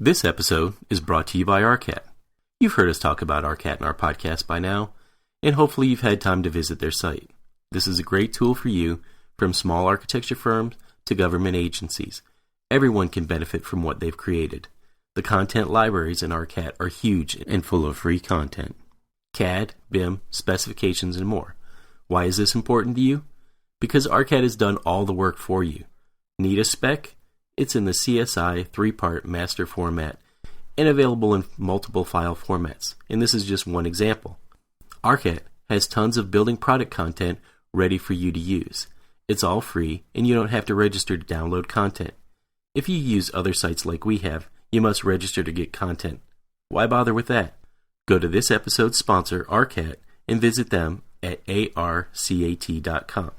This episode is brought to you by Arcat. You've heard us talk about Arcat in our podcast by now, and hopefully you've had time to visit their site. This is a great tool for you, from small architecture firms to government agencies. Everyone can benefit from what they've created. The content libraries in Arcat are huge and full of free content. CAD, BIM, specifications, and more. Why is this important to you? Because Arcat has done all the work for you. Need a spec? It's in the CSI 3-part master format and available in multiple file formats. And this is just one example. Arcat has tons of building product content ready for you to use. It's all free and you don't have to register to download content. If you use other sites like we have, you must register to get content. Why bother with that? Go to this episode's sponsor, Arcat, and visit them at arcat.com.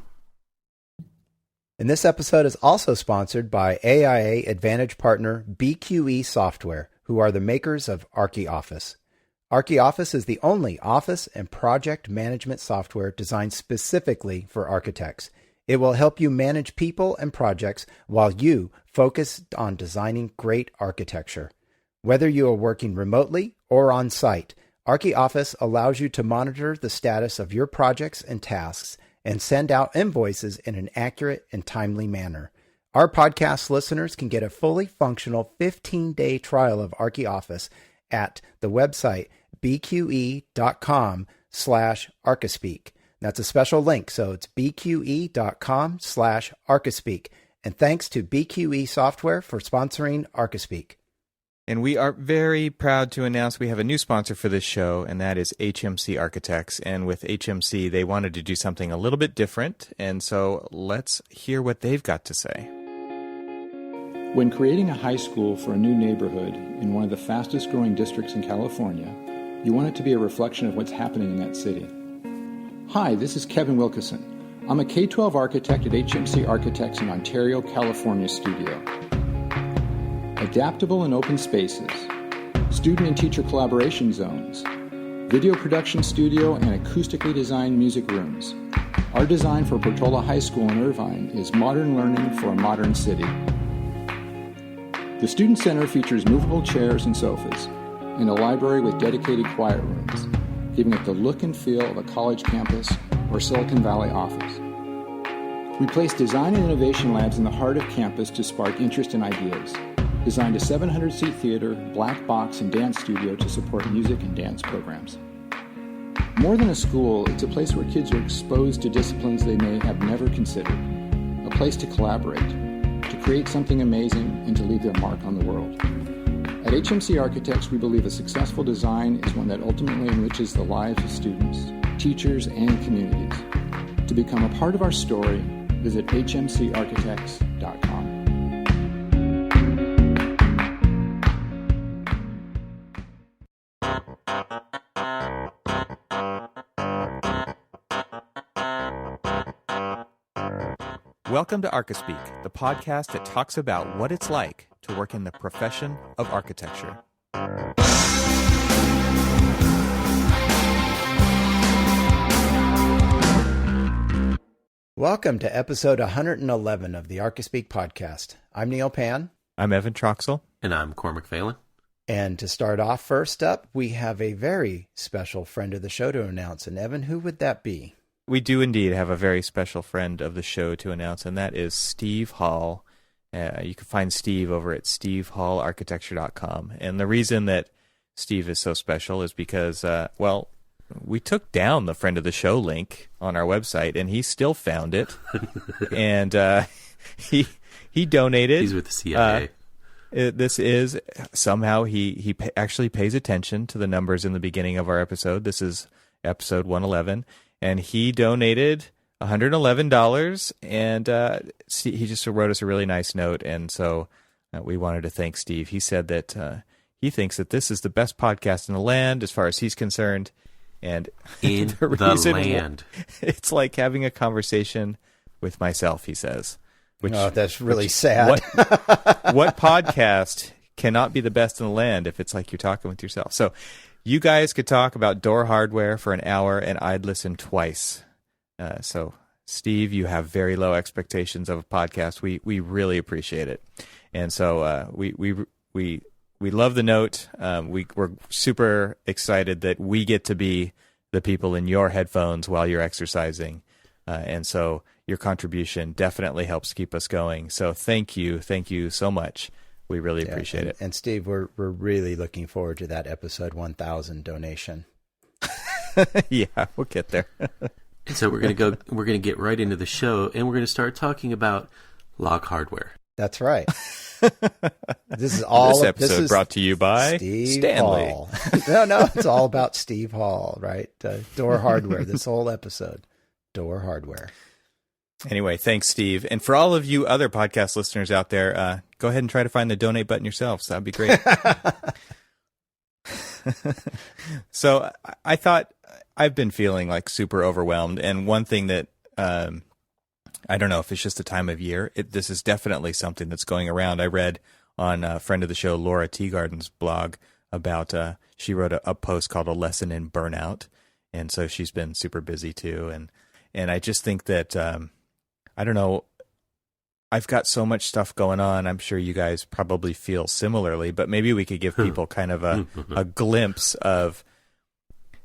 And this episode is also sponsored by AIA Advantage partner BQE Software, who are the makers of Archispeak. Archispeak is the only office and project management software designed specifically for architects. It will help you manage people and projects while you focus on designing great architecture. Whether you are working remotely or on site, Archispeak allows you to monitor the status of your projects and tasks and send out invoices in an accurate and timely manner. Our podcast listeners can get a fully functional 15-day trial of Archispeak at the website bqe.com/Archispeak. That's a special link, so it's bqe.com/Archispeak. And thanks to BQE Software for sponsoring Archispeak. And we are very proud to announce we have a new sponsor for this show, and that is HMC Architects. And with HMC, they wanted to do something a little bit different, and so let's hear what they've got to say. When creating a high school for a new neighborhood in one of the fastest growing districts in California, you want it to be a reflection of what's happening in that city. Hi, this is Kevin Wilkeson. I'm a K-12 architect at HMC Architects in Ontario, California studio. Adaptable and open spaces, student and teacher collaboration zones, video production studio, and acoustically designed music rooms. Our design for Portola High School in Irvine is modern learning for a modern city. The Student Center features movable chairs and sofas, and a library with dedicated quiet rooms, giving it the look and feel of a college campus or Silicon Valley office. We place design and innovation labs in the heart of campus to spark interest and ideas. Designed a 700-seat theater, black box, and dance studio to support music and dance programs. More than a school, it's a place where kids are exposed to disciplines they may have never considered. A place to collaborate, to create something amazing, and to leave their mark on the world. At HMC Architects, we believe a successful design is one that ultimately enriches the lives of students, teachers, and communities. To become a part of our story, visit hmcarchitects.com. Welcome to Archispeak, the podcast that talks about what it's like to work in the profession of architecture. Welcome to episode 111 of the Archispeak podcast. I'm Neil Pan. I'm Evan Troxel. And I'm Cormac Phelan. And to start off, first up, we have a very special friend of the show to announce. And Evan, who would that be? We do indeed have a very special friend of the show to announce, and that is Steve Hall. You can find Steve over at stevehallarchitecture.com. And the reason that Steve is so special is because, we took down the friend of the show link on our website, and he still found it. And he donated. He's with the CIA. This is somehow he actually pays attention to the numbers in the beginning of our episode. This is episode 111. And he donated $111, and he just wrote us a really nice note, and so we wanted to thank Steve. He said that he thinks that this is the best podcast in the land as far as he's concerned, and in the land. It's like having a conversation with myself, he says. That's really sad. What podcast cannot be the best in the land if it's like you're talking with yourself? So you guys could talk about door hardware for an hour, and I'd listen twice. So, Steve, you have very low expectations of a podcast. We really appreciate it, and so we we love the note. We're super excited that we get to be the people in your headphones while you're exercising. And so your contribution definitely helps keep us going. So thank you so much. We really appreciate it. And Steve, we're really looking forward to that episode 1000 donation. Yeah, we'll get there. And so we're going to get right into the show, and we're going to start talking about log hardware. That's right. This episode brought to you by Steve Stanley. Hall. No, it's all about Steve Hall, right? Door hardware. This whole episode, door hardware. Anyway, thanks, Steve. And for all of you other podcast listeners out there, go ahead and try to find the donate button yourselves. That'd be great. So I thought I've been feeling like super overwhelmed. And one thing that I don't know if it's just the time of year. This is definitely something that's going around. I read on a friend of the show, Laura Teagarden's blog about, she wrote a post called A Lesson in Burnout. And so she's been super busy too. And I just think that, I don't know, I've got so much stuff going on. I'm sure you guys probably feel similarly, but maybe we could give people kind of a glimpse of,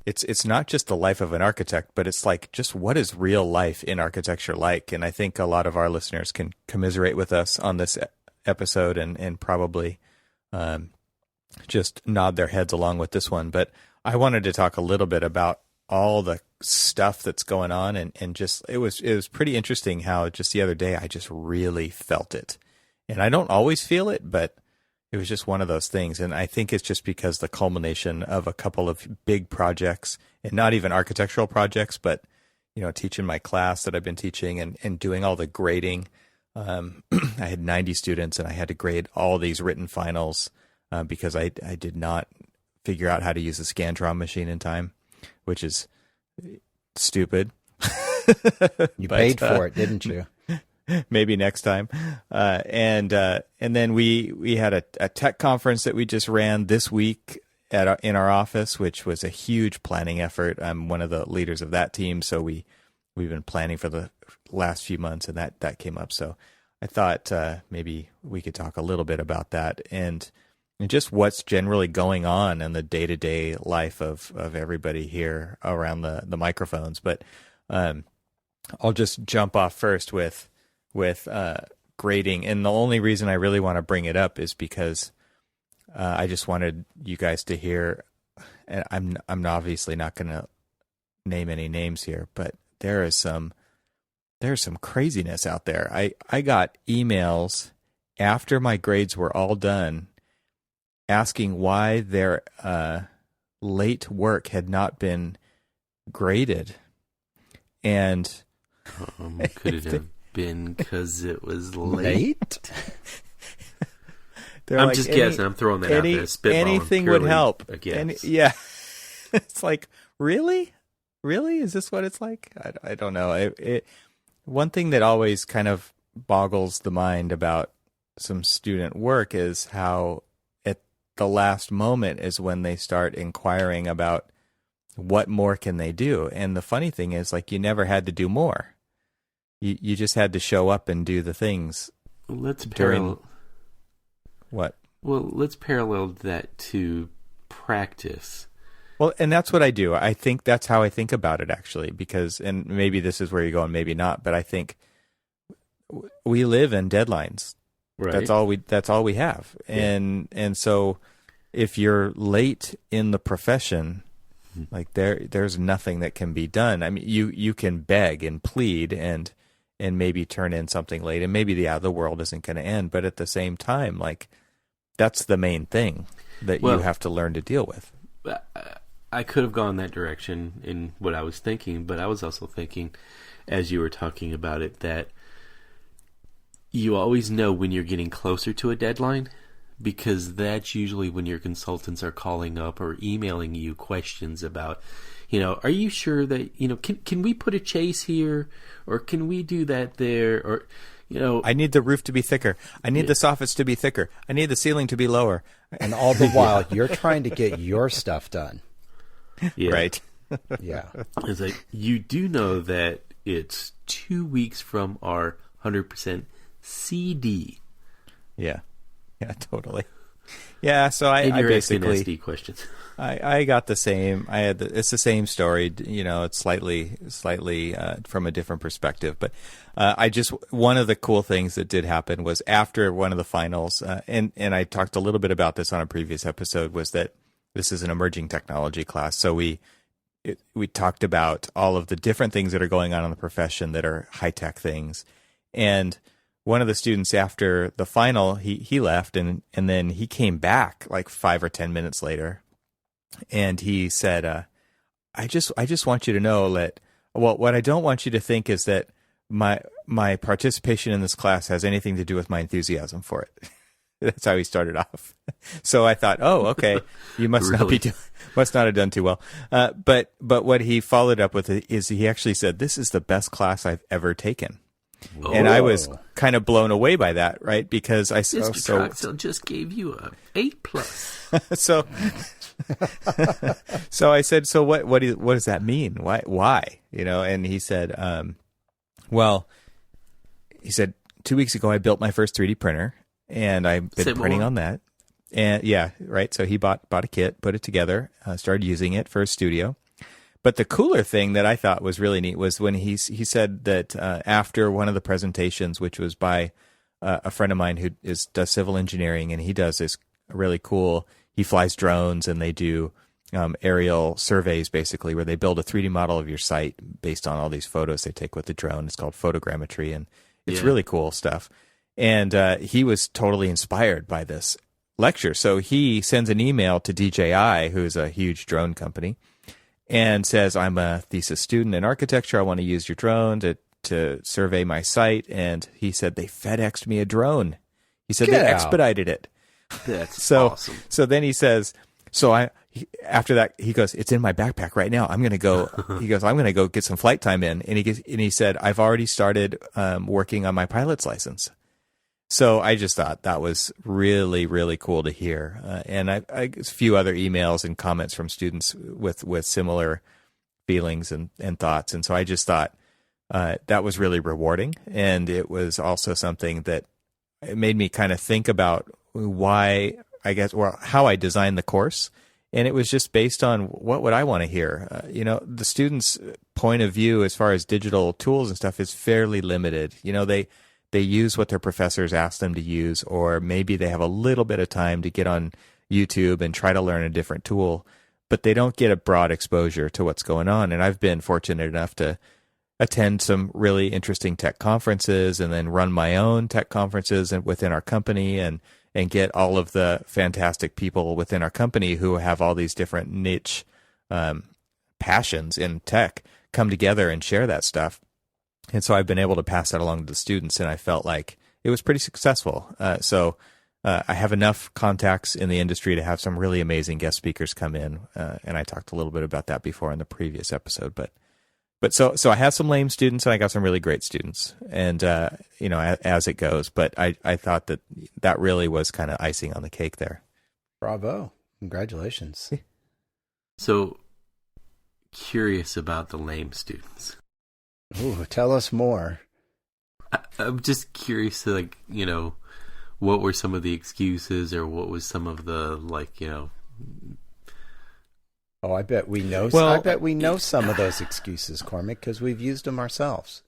it's not just the life of an architect, but it's like just what is real life in architecture like? And I think a lot of our listeners can commiserate with us on this episode and probably just nod their heads along with this one. But I wanted to talk a little bit about all the stuff that's going on and just it was pretty interesting how just the other day I just really felt it. And I don't always feel it, but it was just one of those things. And I think it's just because the culmination of a couple of big projects, and not even architectural projects, but teaching my class that I've been teaching and doing all the grading. I had 90 students and I had to grade all these written finals because I did not figure out how to use the Scantron machine in time, which is stupid. You paid for it, didn't you? Maybe next time. And then we had a tech conference that we just ran this week in our office, which was a huge planning effort. I'm one of the leaders of that team, so we've been planning for the last few months, and that came up. So I thought maybe we could talk a little bit about that and just what's generally going on in the day-to-day life of everybody here around the microphones. But I'll just jump off first with grading. And the only reason I really want to bring it up is because I just wanted you guys to hear, and I'm obviously not going to name any names here, but there's some craziness out there. I got emails after my grades were all done asking why their late work had not been graded. And could it have been because it was late? I'm just guessing. I'm throwing that out there. Spitballing. Anything would help. Yeah. It's like, really? Is this what it's like? I don't know. One thing that always kind of boggles the mind about some student work is how at the last moment is when they start inquiring about what more can they do. And the funny thing is, like, you never had to do more. You just had to show up and do the things. Let's parallel. What? Well, let's parallel that to practice. Well, and that's what I do. I think that's how I think about it, actually, because, and maybe this is where you're going, maybe not, but I think we live in deadlines. Right. That's all we have. Yeah. And so if you're late in the profession, like there's nothing that can be done. I mean, you can beg and plead and maybe turn in something late, and maybe the world isn't going to end, but at the same time, like, that's the main thing that you have to learn to deal with. I could have gone that direction in what I was thinking, but I was also thinking, as you were talking about it, that you always know when you're getting closer to a deadline, because that's usually when your consultants are calling up or emailing you questions about, are you sure that, can we put a chase here, or can we do that there, or, I need the roof to be thicker. I need the soffits to be thicker. I need the ceiling to be lower. And all the while, you're trying to get your stuff done. Yeah. Right. Yeah. It's like, you do know that it's 2 weeks from our 100% CD. Yeah. Yeah, totally. Yeah, so I you're basically asking SD questions. I got the same. It's the same story. It's slightly from a different perspective. But one of the cool things that did happen was after one of the finals, and I talked a little bit about this on a previous episode, was that this is an emerging technology class. So we talked about all of the different things that are going on in the profession that are high tech things, and one of the students after the final, he left, and then he came back like 5 or 10 minutes later. And he said, I just want you to know that, well, what I don't want you to think is that my participation in this class has anything to do with my enthusiasm for it. That's how he started off. So I thought, oh, okay, you must must not have done too well. But what he followed up with is he actually said, this is the best class I've ever taken. Oh. And I was kind of blown away by that, right? Because Mr. Troxell just gave you a 8+. So I said, so what does that mean? Why? And he said, he said 2 weeks ago I built my first 3D printer, and I've been printing on that. And yeah, right. So he bought a kit, put it together, started using it for his studio. But the cooler thing that I thought was really neat was when he said that after one of the presentations, which was by a friend of mine who does civil engineering, and he does this really cool. He flies drones, and they do aerial surveys, basically, where they build a 3D model of your site based on all these photos they take with the drone. It's called photogrammetry, and it's really cool stuff. And he was totally inspired by this lecture. So he sends an email to DJI, who's a huge drone company, and says, I'm a thesis student in architecture. I want to use your drone to survey my site. And he said, they FedExed me a drone. He said they expedited it. That's awesome. So then he says, after that, he goes, it's in my backpack right now. I'm going to go, he goes, I'm going to go get some flight time in. And he said, I've already started working on my pilot's license. So I just thought that was really, really cool to hear. And a few other emails and comments from students with similar feelings and thoughts. And so I just thought that was really rewarding. And it was also something that it made me kind of think about why, I guess, or how I designed the course. And it was just based on what would I want to hear. The students' point of view as far as digital tools and stuff is fairly limited. They use what their professors ask them to use, or maybe they have a little bit of time to get on YouTube and try to learn a different tool, but they don't get a broad exposure to what's going on. And I've been fortunate enough to attend some really interesting tech conferences and then run my own tech conferences within our company and get all of the fantastic people within our company who have all these different niche passions in tech come together and share that stuff. And so I've been able to pass that along to the students, and I felt like it was pretty successful. So I have enough contacts in the industry to have some really amazing guest speakers come in, and I talked a little bit about that before in the previous episode. But so I had some lame students, and I got some really great students, and as it goes. But I thought that really was kind of icing on the cake there. Bravo! Congratulations. So curious about the lame students. Ooh, tell us more. I'm just curious to, what were some of the excuses, or what was some of the, Oh, I bet we know. Well, I bet we know some of those excuses, Cormac, because we've used them ourselves.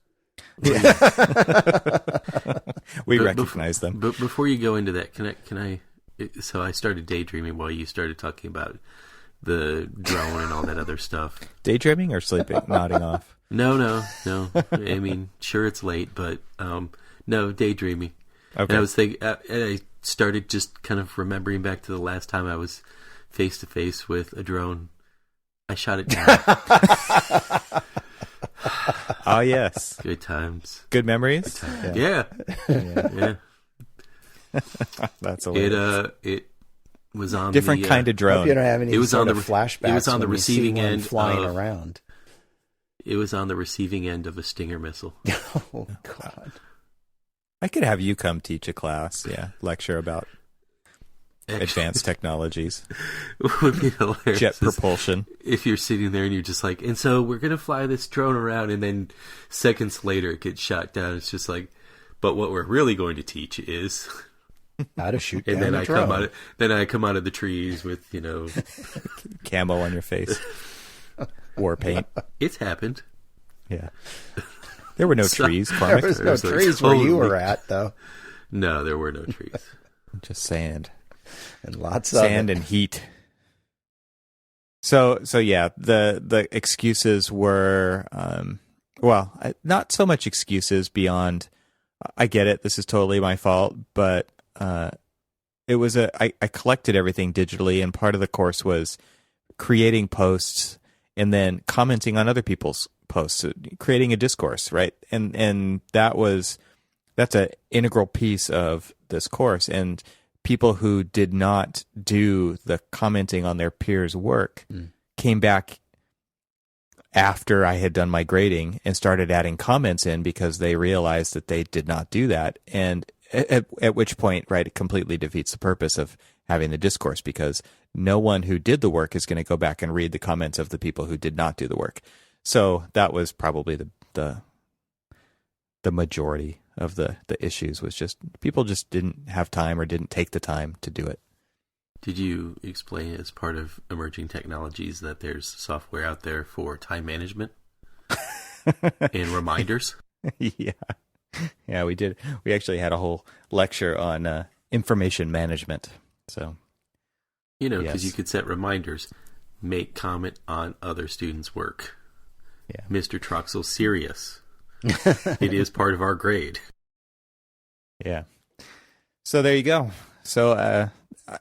We recognize them. But before you go into that, can I? So I started daydreaming while you started talking about the drone and all that other stuff. Daydreaming or sleeping, nodding off. No. I mean, sure, it's late, but no, daydreaming. Okay. And I was thinking, I started just kind of remembering back to the last time I was face to face with a drone. I shot it down. Oh yes, good times, good memories. Yeah. That's hilarious. It was on different kind of drone. Hope you don't have any it was on the flashbacks. It was on the receiving end, flying around. It was on the receiving end of a Stinger missile. Oh, God. I could have you come teach a class, lecture about advanced technologies. It would be hilarious. Jet propulsion. If you're sitting there and you're just like, and so we're going to fly this drone around, and then seconds later it gets shot down. It's just like, but what we're really going to teach is... How to shoot And down then a I drone. come out of the trees with, Camo on your face. War paint. it's happened. Yeah. There were no trees, There Cormac. was no There's like trees where you were totally- at, though. No, there were no trees. Just sand. And lots of Sand it. and heat. So yeah, the excuses were, not so much excuses beyond, I get it, this is totally my fault, but it was I collected everything digitally, and part of the course was creating posts and then commenting on other people's posts, creating a discourse, right? And that's an integral piece of this course. And people who did not do the commenting on their peers' work came back after I had done my grading and started adding comments in because they realized that they did not do that. And at which point, right, it completely defeats the purpose of having the discourse, because no one who did the work is going to go back and read the comments of the people who did not do the work. So that was probably the majority of the issues, was just people just didn't have time or didn't take the time to do it. Did you explain as part of emerging technologies that there's software out there for time management and reminders? Yeah, we did. We actually had a whole lecture on information management. So, Because yes. you could set reminders, make comment on other students' work. Yeah. Mr. Troxel, serious. It is part of our grade. Yeah. So there you go. So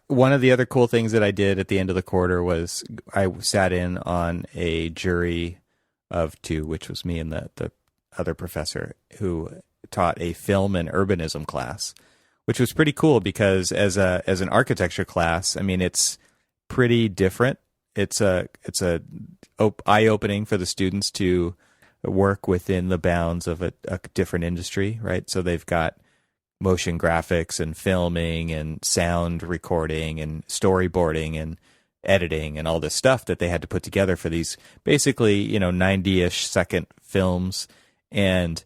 one of the other cool things that I did at the end of the quarter was I sat in on a jury of 2, which was me and the other professor, who taught a film and urbanism class, which was pretty cool because as an architecture class, I mean, it's pretty different. It's a eye-opening for the students to work within the bounds of a different industry, right? So they've got motion graphics and filming and sound recording and storyboarding and editing and all this stuff that they had to put together for these basically, 90-ish second films. And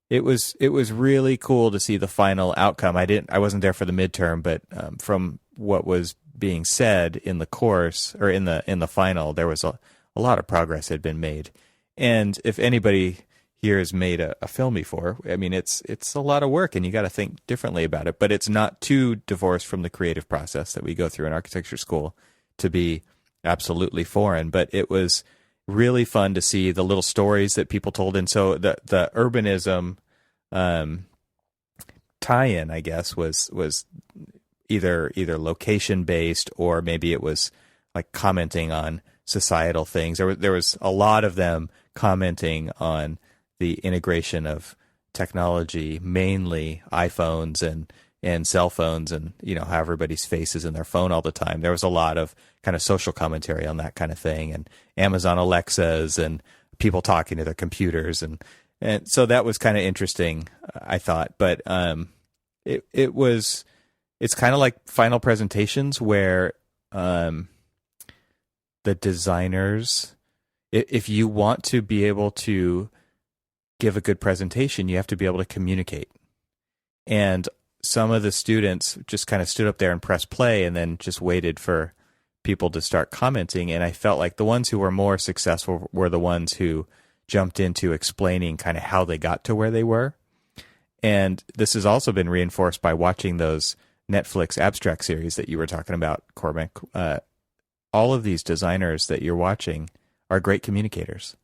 it was really cool to see the final outcome. I wasn't there for the midterm, but from what was being said in the course or in the final, there was a lot of progress had been made. And if anybody here has made a film before, I mean, it's a lot of work, and you got to think differently about it. But it's not too divorced from the creative process that we go through in architecture school to be absolutely foreign. But it was really fun to see the little stories that people told. And so the urbanism tie-in, I guess, was either location based, or maybe it was like commenting on societal things. There was a lot of them commenting on the integration of technology, mainly iPhones and cell phones, and how everybody's face is in their phone all the time. There was a lot of kind of social commentary on that kind of thing, and Amazon Alexas and people talking to their computers, and so that was kind of interesting, I thought. But it's kind of like final presentations where the designers, if you want to be able to give a good presentation, you have to be able to communicate. And some of the students just kind of stood up there and pressed play and then just waited for people to start commenting. And I felt like the ones who were more successful were the ones who jumped into explaining kind of how they got to where they were. And this has also been reinforced by watching those Netflix abstract series that you were talking about, Cormac. All of these designers that you're watching are great communicators.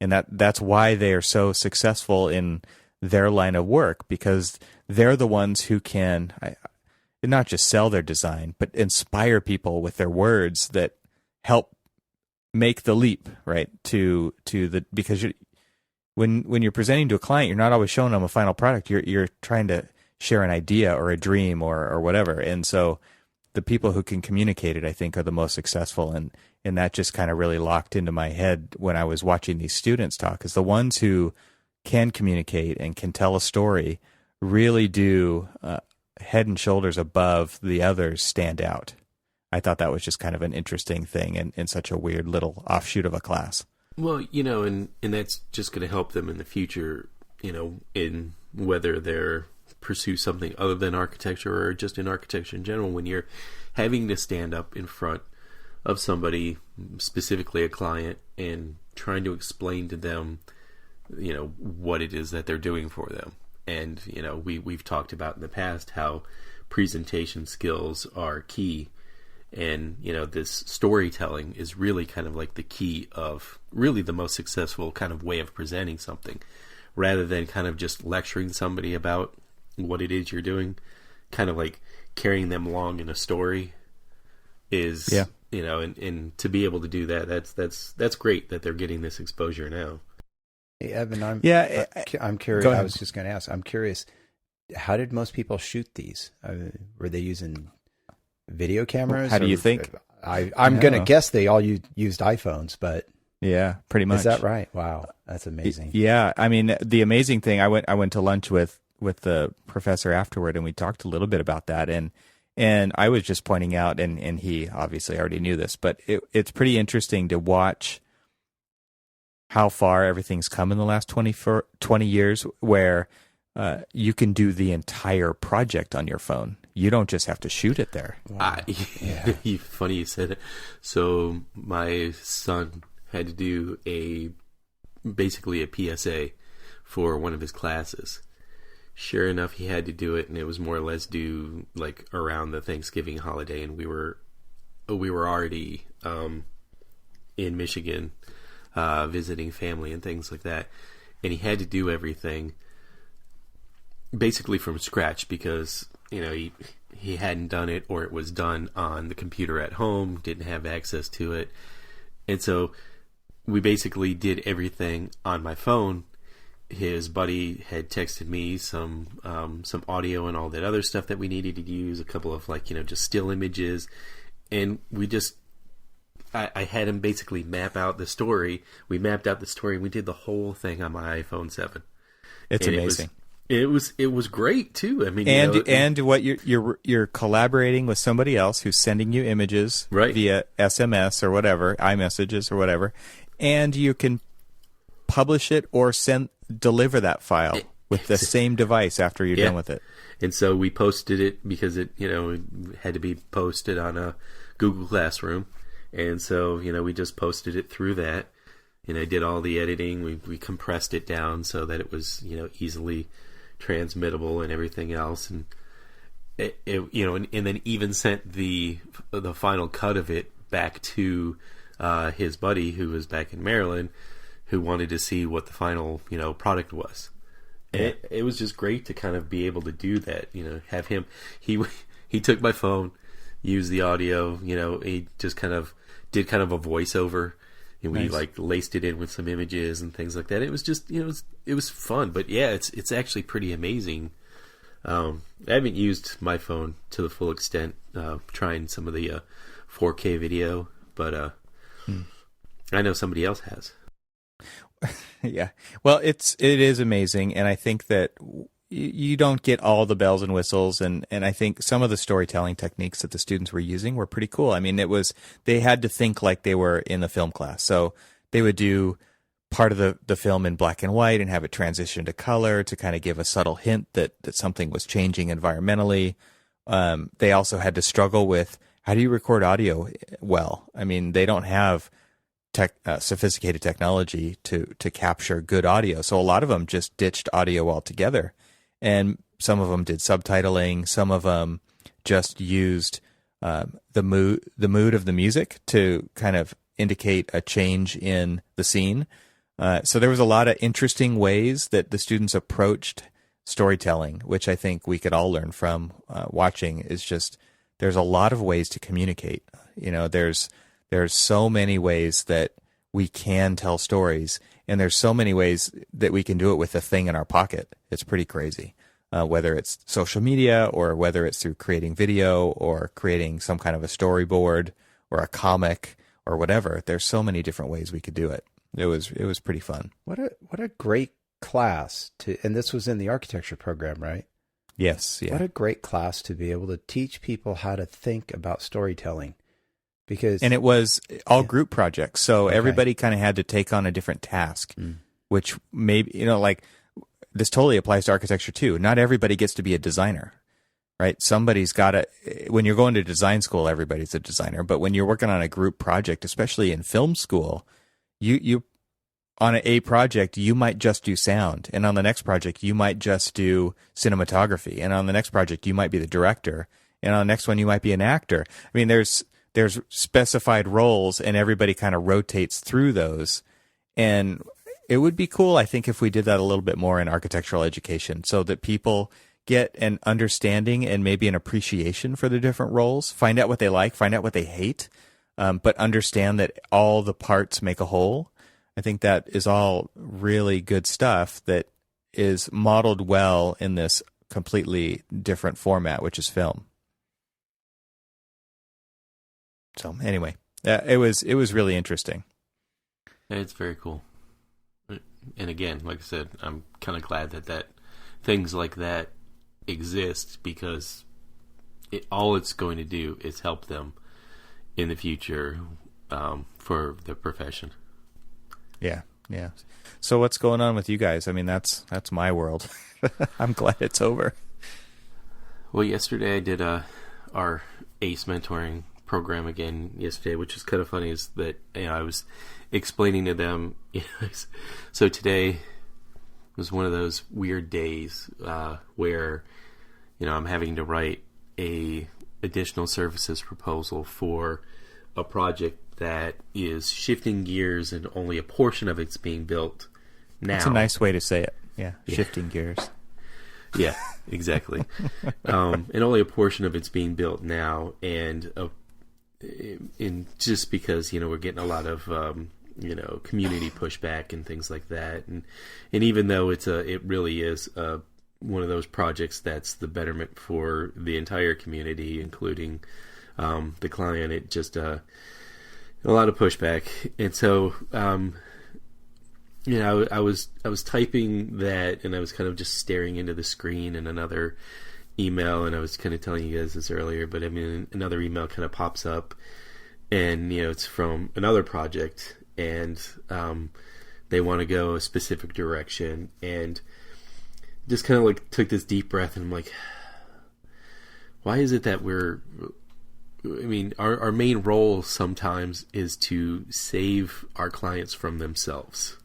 And that's why they are so successful in their line of work, because they're the ones who can not just sell their design, but inspire people with their words that help make the leap, right? Because when you're presenting to a client, you're not always showing them a final product. You're trying to share an idea or a dream or whatever. And so the people who can communicate it, I think, are the most successful. And that just kind of really locked into my head when I was watching these students talk, is the ones who can communicate and can tell a story really do head and shoulders above the others stand out. I thought that was just kind of an interesting thing in such a weird little offshoot of a class. Well, and that's just going to help them in the future, in whether they're pursue something other than architecture or just in architecture in general, when you're having to stand up in front of somebody, specifically a client, and trying to explain to them, what it is that they're doing for them. And, we've talked about in the past how presentation skills are key. And, this storytelling is really kind of like the key of really the most successful kind of way of presenting something, rather than kind of just lecturing somebody about what it is you're doing. Kind of like carrying them along in a story is, and to be able to do that, that's great that they're getting this exposure now. Hey, Evan, I'm curious. Go ahead. I was just going to ask. I'm curious. How did most people shoot these? Were they using video cameras? How do you think? I'm going to guess they all used iPhones, but yeah, pretty much. Is that right? Wow, that's amazing. Yeah, I mean, the amazing thing. I went to lunch with the professor afterward, and we talked a little bit about that, and I was just pointing out, and he obviously already knew this, but it's pretty interesting to watch how far everything's come in the last 20 years, where you can do the entire project on your phone. You don't just have to shoot it there. Wow. Funny you said it. So my son had to do basically a PSA for one of his classes. Sure enough, he had to do it, and it was more or less due like around the Thanksgiving holiday, and we were already in Michigan visiting family and things like that, and he had to do everything basically from scratch because he hadn't done it, or it was done on the computer at home, didn't have access to it, and so we basically did everything on my phone. His buddy had texted me some audio and all that other stuff that we needed to use, a couple of just still images, and I had him basically map out the story. We mapped out the story, and we did the whole thing on my iPhone 7. It's amazing. It was great too. I mean, and what you're collaborating with somebody else who's sending you images via SMS or whatever, iMessages or whatever, and you can publish it or deliver that file with the same device after you're done with it. And so we posted it because it had to be posted on a Google Classroom, and so we just posted it through that. I did all the editing. We compressed it down so that it was easily transmittable and everything else, and and then even sent the final cut of it back to his buddy who was back in Maryland, who wanted to see what the final product was. And it was just great to kind of be able to do that. Have him. He took my phone, used the audio. He just kind of did kind of a voiceover. And we laced it in with some images and things like that. It was just, it was fun. But yeah, it's actually pretty amazing. I haven't used my phone to the full extent, trying some of the 4K video, but I know somebody else has. Yeah, well, it is amazing, and I think that you don't get all the bells and whistles, and I think some of the storytelling techniques that the students were using were pretty cool. I mean, they had to think like they were in the film class, so they would do part of the film in black and white and have it transition to color to kind of give a subtle hint that something was changing environmentally. They also had to struggle with, how do you record audio well? I mean, they don't have sophisticated technology to capture good audio, so a lot of them just ditched audio altogether. And some of them did subtitling. Some of them just used the mood of the music to kind of indicate a change in the scene. So there was a lot of interesting ways that the students approached storytelling, which I think we could all learn from watching. Is just, there's a lot of ways to communicate. There's so many ways that we can tell stories, and there's so many ways that we can do it with a thing in our pocket. It's pretty crazy, whether it's social media or whether it's through creating video or creating some kind of a storyboard or a comic or whatever. There's so many different ways we could do it. It was pretty fun. What a great class and this was in the architecture program, right? Yes. Yeah. What a great class to be able to teach people how to think about storytelling. And it was all group projects, so everybody kind of had to take on a different task, which maybe this totally applies to architecture too. Not everybody gets to be a designer, right? Somebody's got to, when you're going to design school, everybody's a designer. But when you're working on a group project, especially in film school, you on a project, you might just do sound. And on the next project, you might just do cinematography. And on the next project, you might be the director. And on the next one, you might be an actor. I mean, there's specified roles, and everybody kind of rotates through those. And it would be cool, I think, if we did that a little bit more in architectural education, so that people get an understanding and maybe an appreciation for the different roles, find out what they like, find out what they hate, but understand that all the parts make a whole. I think that is all really good stuff that is modeled well in this completely different format, which is film. So anyway, it was really interesting. It's very cool. And again, like I said, I'm kind of glad that things like that exist, because all it's going to do is help them in the future for the profession. Yeah. So what's going on with you guys? I mean, that's my world. I'm glad it's over. Well, yesterday I did our ACE mentoring program again yesterday, which is kind of funny, is that I was explaining to them, so today was one of those weird days where I'm having to write a additional services proposal for a project that is shifting gears, and only a portion of it's being built now. That's a nice way to say it. Yeah. Shifting gears. Yeah, exactly. And only a portion of it's being built now, and just because we're getting a lot of community pushback and things like that, and even though it really is one of those projects that's the betterment for the entire community, including the client, it just a lot of pushback. And so I was typing that, and I was kind of just staring into the screen in another email, and I was kind of telling you guys this earlier, but I mean, another email kind of pops up, and it's from another project, and they want to go a specific direction, and just kind of like took this deep breath, and I'm like, why is it that our main role sometimes is to save our clients from themselves.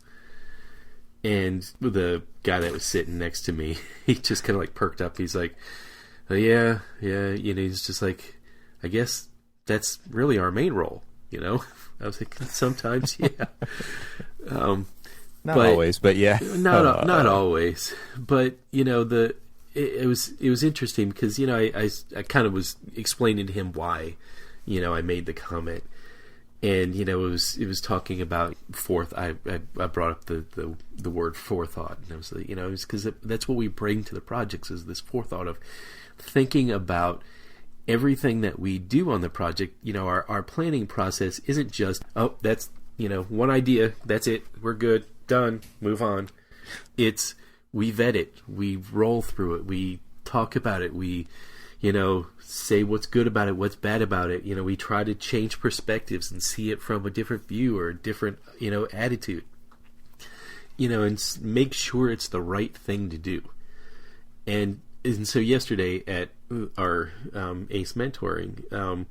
And the guy that was sitting next to me, he just kind of like perked up. He's like, yeah, he's just like, I guess that's really our main role, I was like, sometimes, yeah. Not always, but yeah. Not always. But, it was interesting because, I kind of was explaining to him why, I made the comment. And, it was talking about I brought up the word forethought. And I was like, it's because that's what we bring to the projects, is this forethought of thinking about everything that we do on the project. Our planning process isn't just, that's, one idea, that's it, we're good, done, move on. It's, we vet it, we roll through it, we talk about it, we say what's good about it, what's bad about it. We try to change perspectives and see it from a different view or a different, attitude. And make sure it's the right thing to do. And so yesterday at our ACE mentoring,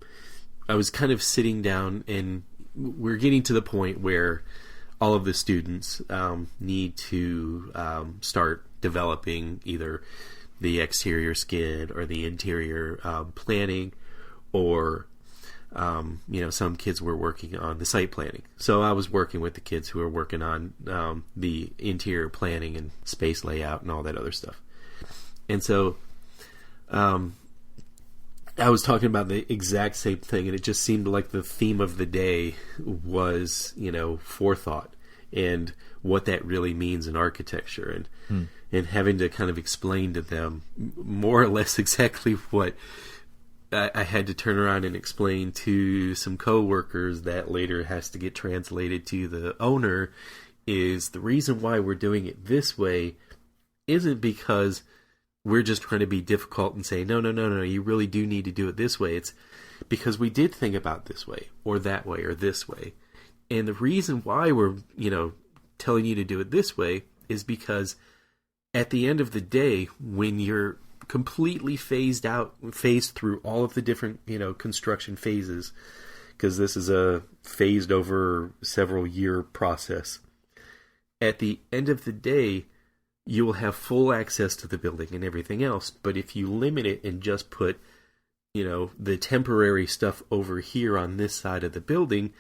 I was kind of sitting down, and we're getting to the point where all of the students need to start developing either the exterior skid or the interior planning, or some kids were working on the site planning. So I was working with the kids who are working on the interior planning and space layout and all that other stuff. And so I was talking about the exact same thing, and it just seemed like the theme of the day was forethought and what that really means in architecture, and having to kind of explain to them more or less exactly what I had to turn around and explain to some coworkers that later has to get translated to the owner, is the reason why we're doing it this way isn't because we're just trying to be difficult and say, no, you really do need to do it this way. It's because we did think about this way or that way or this way. And the reason why we're, telling you to do it this way is because at the end of the day, when you're completely phased through all of the different, construction phases, because this is a phased over several year process, at the end of the day, you will have full access to the building and everything else. But if you limit it and just put, the temporary stuff over here on this side of the building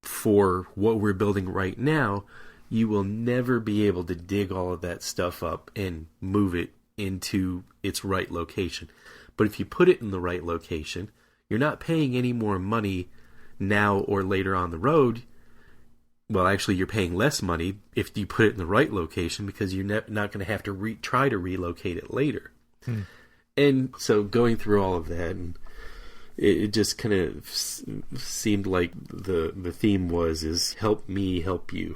for what we're building right now, you will never be able to dig all of that stuff up and move it into its right location. But if you put it in the right location, you're not paying any more money now or later on the road. Well, actually, you're paying less money if you put it in the right location, because you're not going to have to try to relocate it later. And so going through all of that, and it just kind of seemed like the theme is help me help you.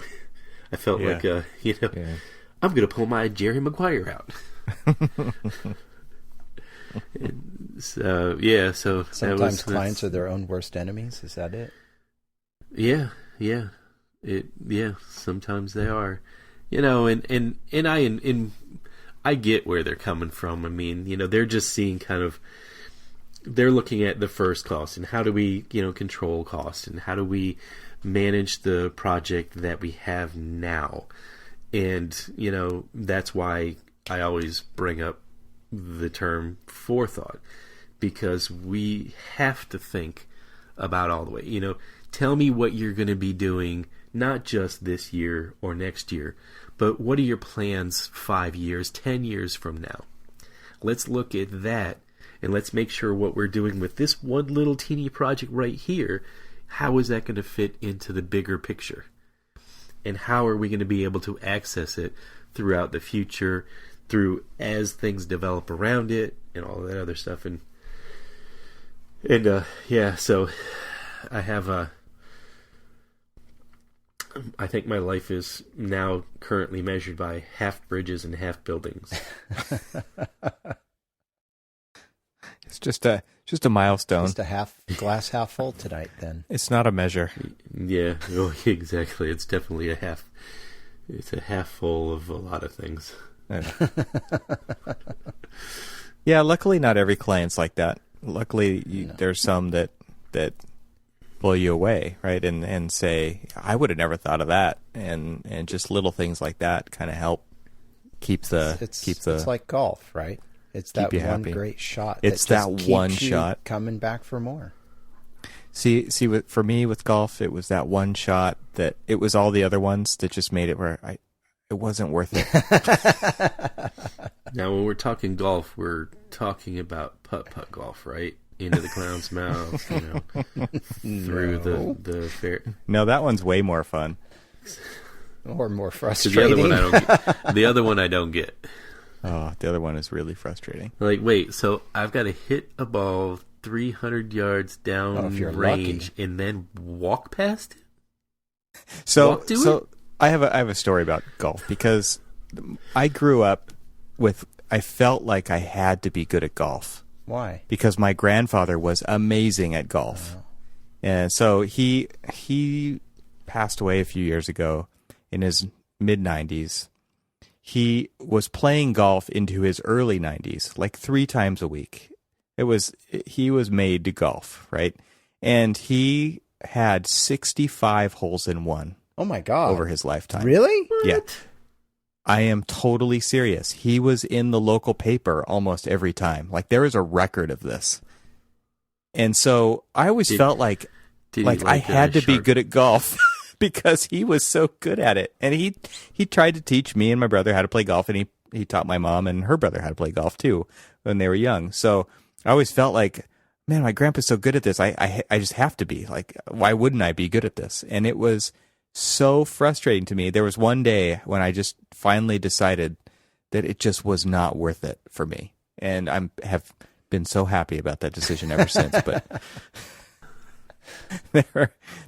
I felt like, I'm going to pull my Jerry Maguire out. So sometimes clients are their own worst enemies. Is that it? Yeah. Sometimes they are, and I get where they're coming from. I mean, they're just seeing they're looking at the first cost and how do we, control cost, and how do we manage the project that we have now. And, that's why I always bring up the term forethought, because we have to think about all the way, tell me what you're going to be doing, not just this year or next year, but what are your plans 5 years, 10 years from now? Let's look at that, and let's make sure what we're doing with this one little teeny project right here, how is that going to fit into the bigger picture? And how are we going to be able to access it throughout the future, as things develop around it, and all that other stuff. So I have I think my life is now currently measured by half bridges and half buildings. It's just a milestone. Just a glass half full tonight, then. It's not a measure. Yeah, exactly. It's definitely a half. It's a half full of a lot of things. Yeah, luckily not every client's like that. Luckily, there's some that blow you away, right? And say, I would have never thought of that, and just little things like that kind of help keep the. It's like golf, right? It's that one happy. Great shot. It's that one shot coming back for more. See, for me with golf, it was that one shot that it was all the other ones that just made it where it wasn't worth it. Now, when we're talking golf, we're talking about putt-putt golf, right? Into the clown's mouth, through the fair. No, that one's way more fun. Or more frustrating. The other one I don't get. Oh, the other one is really frustrating. Like, wait, so I've got to hit a ball 300 yards down range and then walk past it? So I have a story about golf, because I grew up I felt like I had to be good at golf. Why? Because my grandfather was amazing at golf. Oh. And so he passed away a few years ago in his mid-90s. He was playing golf into his early 90s, like 3 times a week. He was made to golf, right? And he had 65 holes in one. Oh my God. Over his lifetime. Really? Yeah. What? I am totally serious. He was in the local paper almost every time. Like, there is a record of this. And so I always felt like I had to be good at golf because he was so good at it. And he tried to teach me and my brother how to play golf, and he taught my mom and her brother how to play golf too when they were young. So I always felt like, man, my grandpa's so good at this. I just have to be. Like, why wouldn't I be good at this? And it was so frustrating to me. There was one day when I just finally decided that it just was not worth it for me. And have been so happy about that decision ever since. But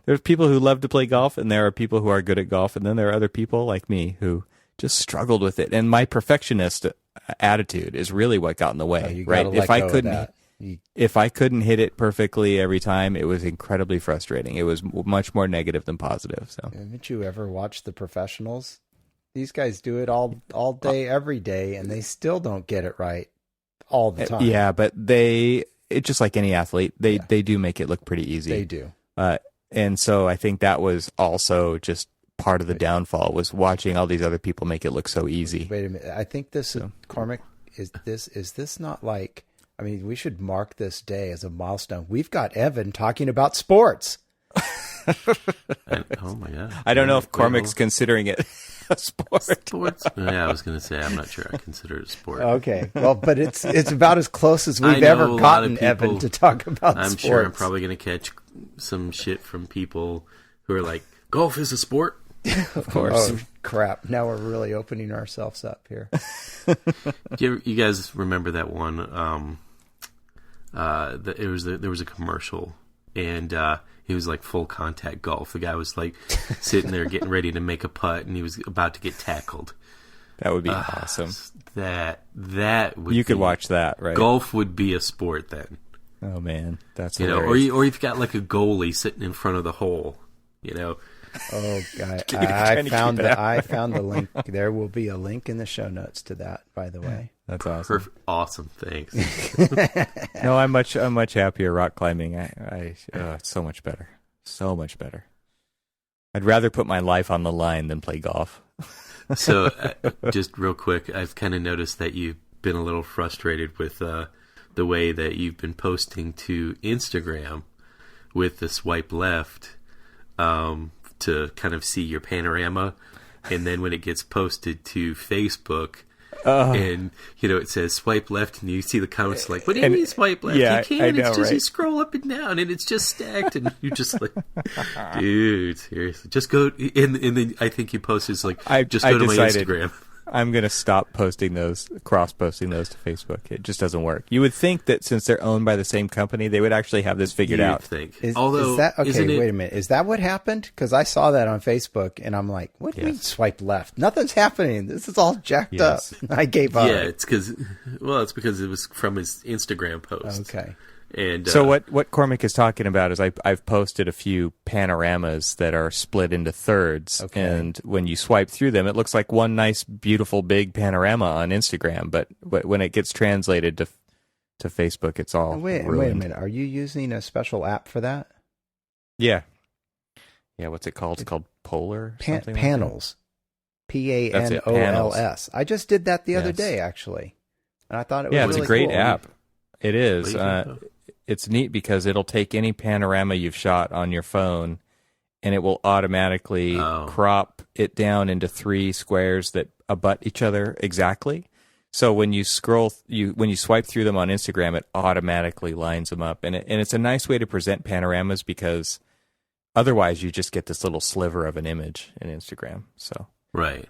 there's people who love to play golf, and there are people who are good at golf, and then there are other people like me who just struggled with it. And my perfectionist attitude is really what got in the way, right? If I couldn't hit it perfectly every time, it was incredibly frustrating. It was much more negative than positive. So, haven't you ever watched The Professionals? These guys do it all day, every day, and they still don't get it right all the time. Yeah, but it's just like any athlete. They do make it look pretty easy. They do. And so I think that was also just part of the downfall, was watching all these other people make it look so easy. Wait a minute. I think this is, Cormac, is this not like, I mean, we should mark this day as a milestone. We've got Evan talking about sports. Oh my God. I don't know if Cormac's considering it a sport. Sports? Yeah, I was going to say, I'm not sure I consider it a sport. Okay. Well, but it's about as close as we've ever gotten Evan to talk about I'm sports. sure I'm probably going to catch some shit from people who are like, golf is a sport? Of course. Oh, crap. Now we're really opening ourselves up here. You guys remember that one? There was a commercial, and it was like full contact golf. The guy was like sitting there getting ready to make a putt, and he was about to get tackled. That would be awesome. That would you could watch that, right? Golf would be a sport then. Oh man, that's hilarious. Or you've got like a goalie sitting in front of the hole, Oh, God. I found the link. There will be a link in the show notes to that, by the way. That's awesome. Awesome. Thanks. No, I'm much happier rock climbing. It's so much better. So much better. I'd rather put my life on the line than play golf. So, just real quick, I've kind of noticed that you've been a little frustrated with the way that you've been posting to Instagram with the swipe left to kind of see your panorama, and then when it gets posted to Facebook, and it says swipe left, and you see the comments like, "What do you mean swipe left? Yeah, you can't. I know, it's just right? You scroll up and down, and it's just stacked." And you're just like, "Dude, seriously, just go." And then I think you posted like, "Go to my Instagram." I'm going to stop posting those, cross-posting those to Facebook. It just doesn't work. You would think that since they're owned by the same company, they would actually have this figured out. Think. Although, is that, okay, wait a minute. Is that what happened? Because I saw that on Facebook, and I'm like, what do you mean swipe left? Nothing's happening. This is all jacked up. I gave up. Yeah, it's because it was from his Instagram post. Okay. And so what Cormac is talking about is I've posted a few panoramas that are split into thirds, and when you swipe through them, it looks like one nice, beautiful, big panorama on Instagram. But when it gets translated to Facebook, it's all wait a minute. Are you using a special app for that? Yeah. What's it called? It's called Polar. Panels. Panols. I just did that the other day, actually, and I thought it was really it's a great cool. app. It is. It's neat because it'll take any panorama you've shot on your phone, and it will automatically crop it down into 3 squares that abut each other exactly. So when you when you swipe through them on Instagram, it automatically lines them up, and it's a nice way to present panoramas because otherwise you just get this little sliver of an image in Instagram. So right.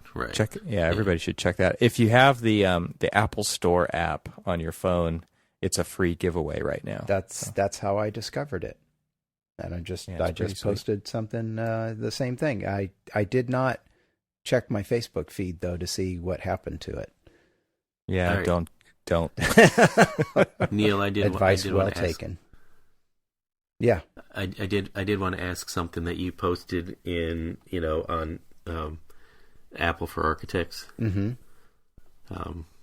Everybody should check that. If you have the Apple Store app on your phone, it's a free giveaway right now. That's how I discovered it, and I just posted something the same thing. I did not check my Facebook feed though to see what happened to it. Yeah, right. Don't. Neil, I did. Advice well taken. Yeah, I did want to ask something that you posted in on Apple for Architects. Mm-hmm.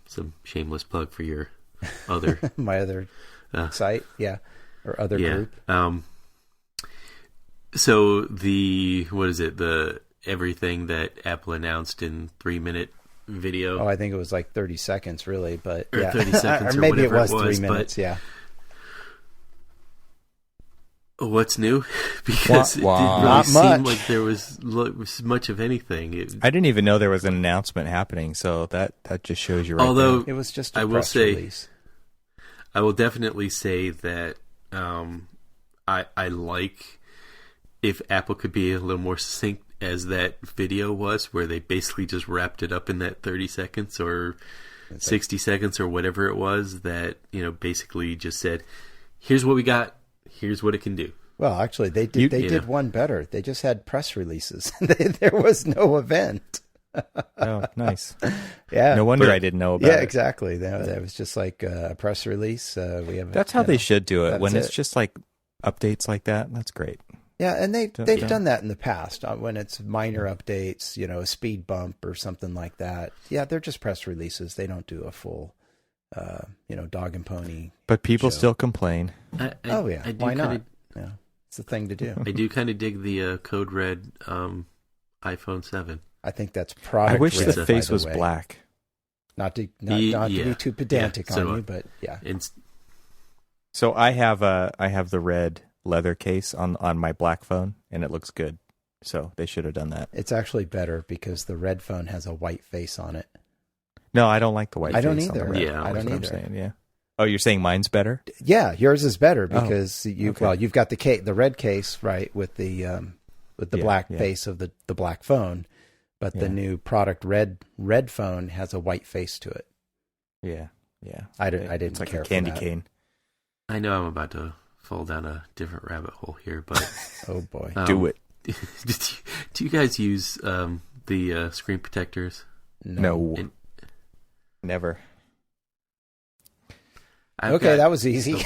Some shameless plug for your other my other site, or other group. So the everything that Apple announced in 3-minute video. Oh, I think it was like 30 seconds, really, but 30 seconds, or maybe it was 3 minutes. Yeah. What's new? Because it didn't really seem like there was much of anything. I didn't even know there was an announcement happening, so that just shows you right Although there. It was just a press release. I will definitely say that I like if Apple could be a little more succinct as that video was, where they basically just wrapped it up in that 30 seconds or 60 seconds or whatever it was, that basically just said, here's what we got. Here's what it can do. Well, actually, they did one better. They just had press releases. There was no event. Oh, nice. Yeah. No wonder I didn't know about it. Yeah, exactly. That was just like a press release. That's how they should do it. When it's just like updates like that, that's great. Yeah, and they've done that in the past when it's minor updates, a speed bump or something like that. Yeah, they're just press releases. They don't do a full, dog and pony. But people show. still complain. Why not? Yeah, it's the thing to do. I do kind of dig the Code Red iPhone 7. I think that's product. I wish red, the face was way. black. Not to be too pedantic on you, but yeah. So I have the red leather case on my black phone, and it looks good. So they should have done that. It's actually better because the red phone has a white face on it. No, I don't like the white face. I don't either. On the red. Yeah, I don't either. I'm saying, yeah. Oh, you're saying mine's better? Yeah, yours is better because you've got the red case, right, with the black face of the black phone, but the new product red phone has a white face to it. Yeah, yeah. I didn't it's like care a candy for that. cane. I know I'm about to fall down a different rabbit hole here, but oh boy, do it. Do you guys use the screen protectors? No. Never. That was easy.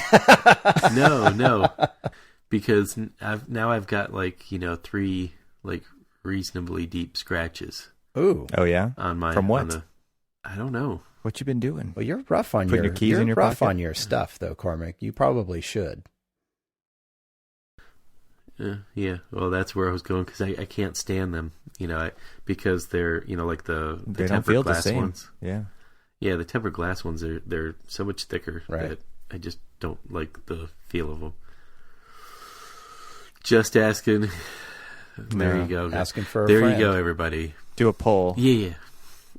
No, because I've got 3 reasonably deep scratches. Ooh. Oh yeah. On my from what? I don't know. What you been doing? Well, you're rough on Putting your keys in your pocket? on your stuff, though, Cormac. You probably should. Yeah. Well, that's where I was going because I can't stand them. Because they're like the they tempered don't feel glass the same. ones. Yeah. Yeah, the tempered glass ones they're so much thicker that I just don't like the feel of them. Just asking. There you go. Asking for a there friend. You go, everybody. Do a poll. Yeah.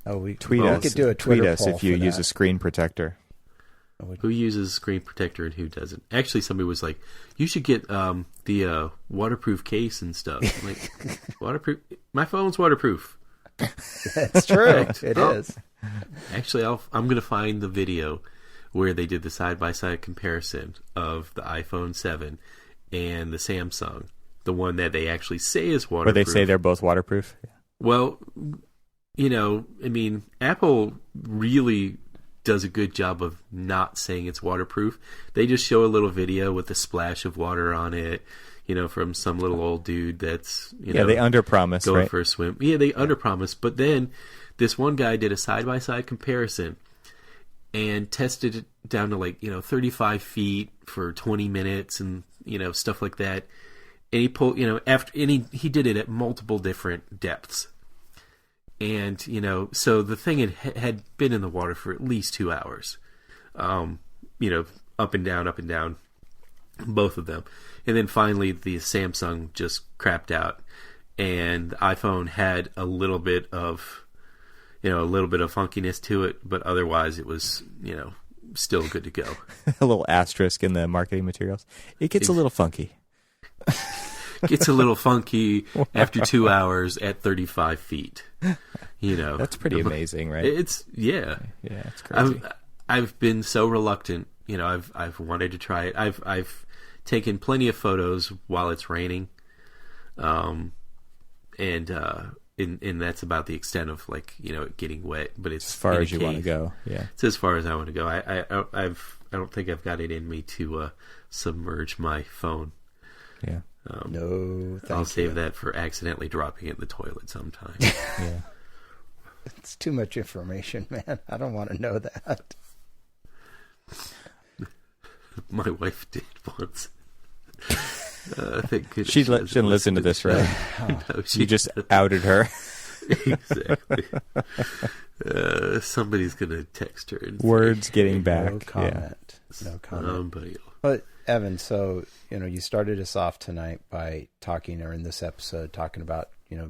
Oh, we tweet us. We could do a Twitter tweet us poll if you for use that. a screen protector. Who uses a screen protector and who doesn't? Actually, somebody was like, "You should get the waterproof case and stuff." I'm like, waterproof? My phone's waterproof. That's true. It is. Actually, I'm going to find the video where they did the side-by-side comparison of the iPhone 7 and the Samsung, the one that they actually say is waterproof. Where they say they're both waterproof? Yeah. Well, Apple really does a good job of not saying it's waterproof. They just show a little video with a splash of water on it, from some little old dude that's, they underpromise, going right? for a swim. Yeah, they underpromise. But then this one guy did a side-by-side comparison and tested it down to 35 feet for 20 minutes and, stuff like that. And he pulled, he did it at multiple different depths. And, so the thing had been in the water for at least 2 hours. Up and down, both of them. And then finally the Samsung just crapped out. And the iPhone had a little bit of funkiness to it, but otherwise it was, still good to go. A little asterisk in the marketing materials. It gets a little funky. Gets a little funky after 2 hours at 35 feet. That's pretty amazing, right? It's yeah, it's crazy. I've been so reluctant. I've wanted to try it. I've taken plenty of photos while it's raining, and that's about the extent of it getting wet. But it's as far as you want to go. Yeah, it's as far as I want to go. I don't think I've got it in me to submerge my phone. Yeah. No, I'll save that for accidentally dropping it in the toilet sometime. Yeah. It's too much information, man. I don't want to know that. My wife did once. She shouldn't listen to this, right? No, you just outed her. Exactly. Somebody's going to text her. And Words getting back. No comment. Yeah. No comment. But Evan, so, you started us off tonight by talking, or in this episode, talking about,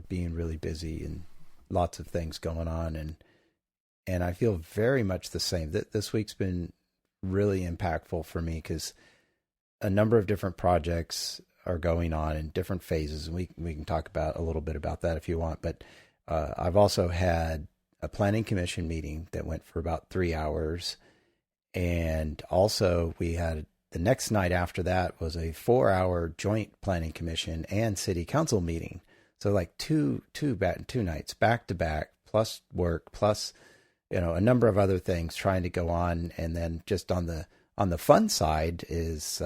being really busy and lots of things going on. And I feel very much the same. This week's been really impactful for me because a number of different projects are going on in different phases. And we can talk about a little bit about that if you want. But I've also had a planning commission meeting that went for about 3 hours. And also we had the next night after that was a 4-hour joint planning commission and city council meeting. So two nights back to back, plus work, plus, a number of other things trying to go on. And then just on the fun side is,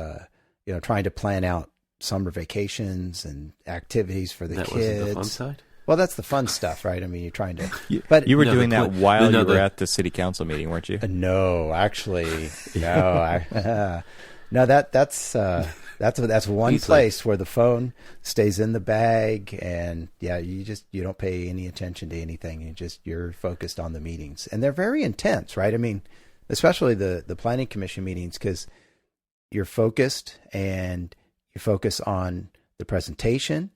trying to plan out summer vacations and activities for the that kids. wasn't the fun side? Well, that's the fun stuff, right? I mean, you're trying to. But you were No, doing the that point- while no, you were the- at the city council meeting, weren't you? No, actually, no. No, that's one He's place where the phone stays in the bag, and yeah, you don't pay any attention to anything. You're focused on the meetings, and they're very intense, right? I mean, especially the planning commission meetings, because you're focused and you focus on the presentation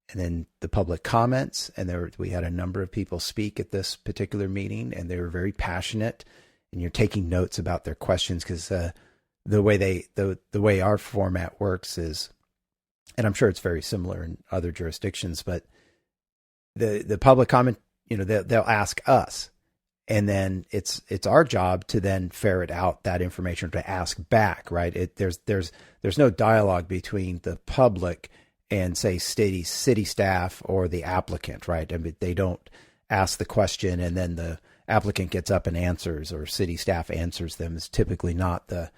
and then the public comments. And we had a number of people speak at this particular meeting, and they were very passionate, and you're taking notes about their questions, because the way our format works is, and I'm sure it's very similar in other jurisdictions, but the public comment, they'll ask us, and then it's our job to then ferret out that information, to ask back, right? There's no dialogue between the public and, say, city staff or the applicant, right? I mean, they don't ask the question and then the applicant gets up and answers, or city staff answers them. It's typically not the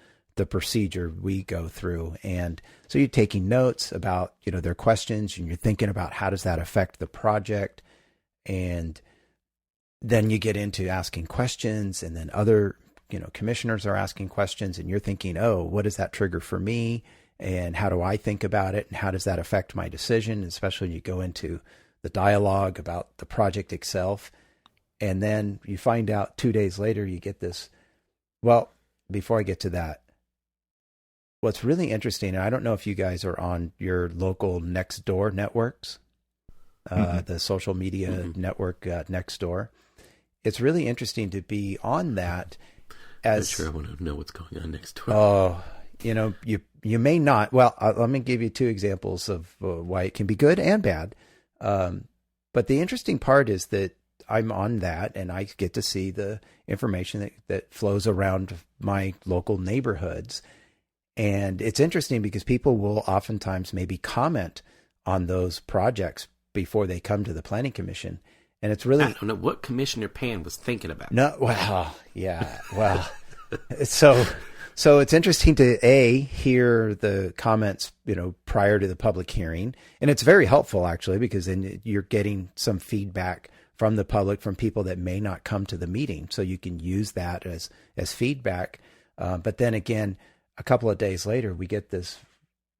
procedure we go through. And so you're taking notes about, their questions, and you're thinking about how does that affect the project. And then you get into asking questions, and then other, commissioners are asking questions, and you're thinking, oh, what does that trigger for me? And how do I think about it? And how does that affect my decision? Especially when you go into the dialogue about the project itself. And then you find out 2 days later, you get this. Well, before I get to that, what's really interesting, and I don't know if you guys are on your local Nextdoor networks, the social media network Nextdoor. It's really interesting to be on that. I'm not sure I want to know what's going on next door. Oh, you may not. Well, let me give you two examples of why it can be good and bad. But the interesting part is that I'm on that, and I get to see the information that flows around my local neighborhoods. And it's interesting because people will oftentimes maybe comment on those projects before they come to the planning commission. And it's really, I don't know what Commissioner Pan was thinking about. no, well, yeah, well, so it's interesting to hear the comments, prior to the public hearing. And it's very helpful, actually, because then you're getting some feedback from the public, from people that may not come to the meeting. So you can use that as feedback. But then again, a couple of days later, we get this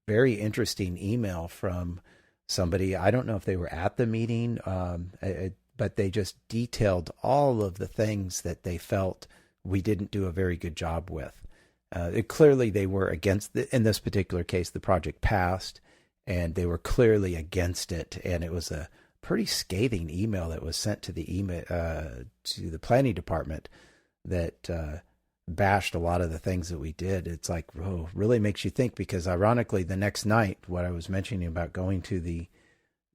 very interesting email from somebody. I don't know if they were at the meeting, but they just detailed all of the things that they felt we didn't do a very good job with. Clearly, they were against in this particular case, the project passed, and they were clearly against it. And it was a pretty scathing email that was sent to the planning department that bashed a lot of the things that we did. It's like, oh, really makes you think, because ironically, the next night, what I was mentioning about going to the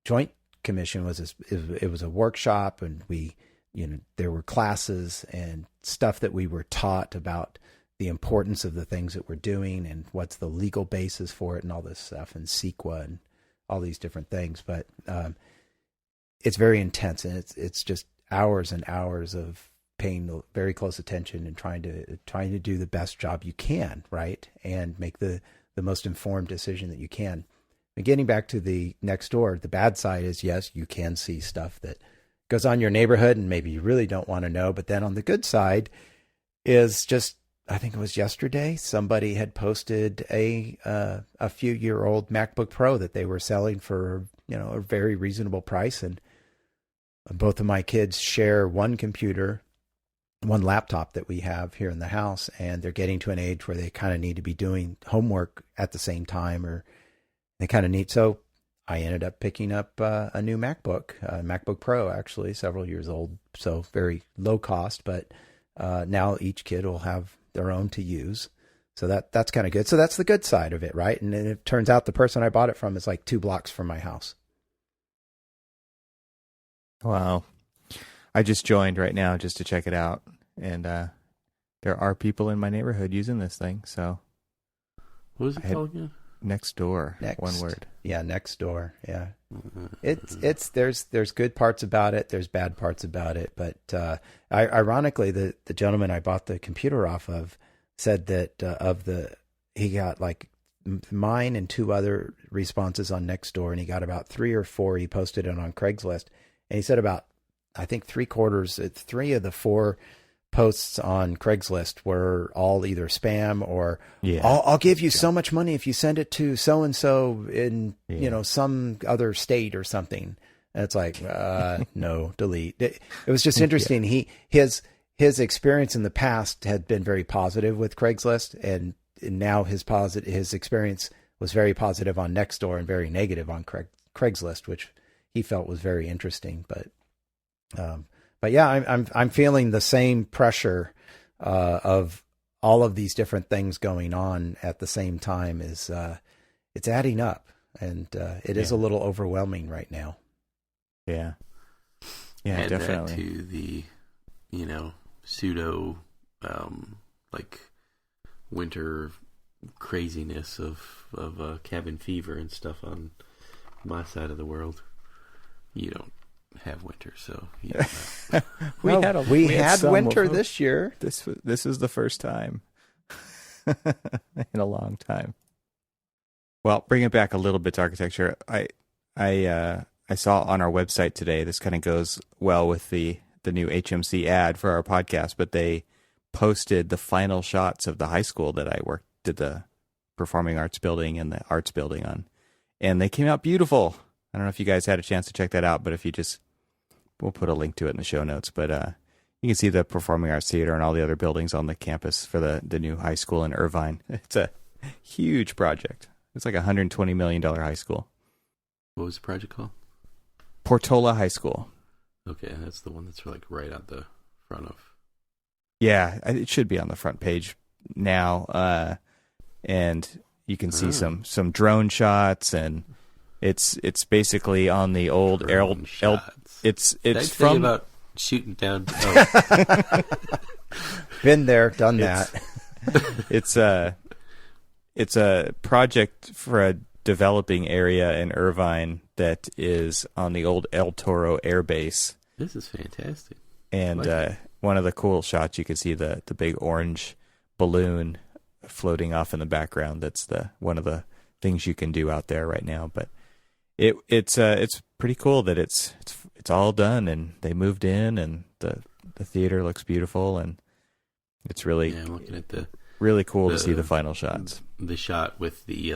Joint Commission it was a workshop, and there were classes and stuff that we were taught about the importance of the things that we're doing and what's the legal basis for it and all this stuff, and CEQA and all these different things. But it's very intense, and it's just hours and hours of paying very close attention and trying to do the best job you can, right? And make the most informed decision that you can. And getting back to the Nextdoor, the bad side is, yes, you can see stuff that goes on in your neighborhood and maybe you really don't want to know. But then on the good side is just, I think it was yesterday, somebody had posted a few-year-old MacBook Pro that they were selling for, a very reasonable price. And both of my kids share one laptop that we have here in the house, and they're getting to an age where they kind of need to be doing homework at the same time, or they kind of need. So I ended up picking up a new MacBook Pro, actually, several years old. So very low cost, but now each kid will have their own to use. So that's kind of good. So that's the good side of it, right? And then it turns out the person I bought it from is like 2 blocks from my house. Wow. I just joined right now just to check it out, and there are people in my neighborhood using this thing. So, What is it called again? Nextdoor, one word. Yeah, Nextdoor. Yeah, there's good parts about it. There's bad parts about it. But ironically, the gentleman I bought the computer off of said that he got like mine and 2 other responses on Nextdoor, and he got about 3 or 4. He posted it on Craigslist, and he said about, I think 3 of the 4 posts on Craigslist were all either spam or I'll give you so much money if you send it to so and so in some other state or something. And it's like no, delete. It was just interesting. His experience in the past had been very positive with Craigslist, and now his experience was very positive on Nextdoor and very negative on Craigslist, which he felt was very interesting. But yeah, I'm feeling the same pressure of all of these different things going on at the same time. It's adding up, and it is a little overwhelming right now. Yeah, Add definitely. That to the pseudo winter craziness of cabin fever and stuff on my side of the world. You don't have winter, so you don't know. we had winter this year. This is the first time in a long time. Well, bring it back a little bit to architecture. I saw on our website today, this kind of goes well with the new HMC ad for our podcast, but they posted the final shots of the high school that I did the performing arts building and the arts building on, and they came out beautiful. I don't know if you guys had a chance to check that out, but if you we'll put a link to it in the show notes, but you can see the Performing Arts Theater and all the other buildings on the campus for the new high school in Irvine. It's a huge project. It's like a $120 million high school. What was the project called? Portola High School. Okay, that's the one that's right out the front of. Yeah, it should be on the front page now, and you can see some drone shots, and it's basically on the old it's from about shooting down. Been there, done that. It's a project for a developing area in Irvine that is on the old El Toro Air Base. This is fantastic. And one of the cool shots, you can see the big orange balloon floating off in the background. That's one of the things you can do out there right now. But it's pretty cool that it's all done, and they moved in, and the theater looks beautiful, and it's really I'm looking at really cool to see the final shots. The shot with the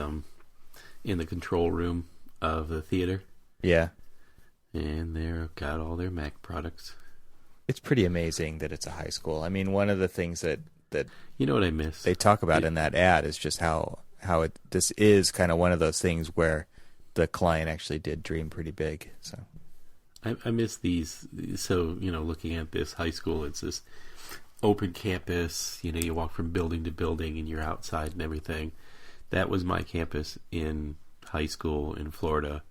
in the control room of the theater. Yeah. And they've got all their Mac products. It's pretty amazing that it's a high school. I mean, one of the things that you know what I miss? They talk about in that ad is just how this is kind of one of those things where the client actually did dream pretty big. So I miss these. So, looking at this high school, it's this open campus. You walk from building to building and you're outside and everything. That was my campus in high school in Florida.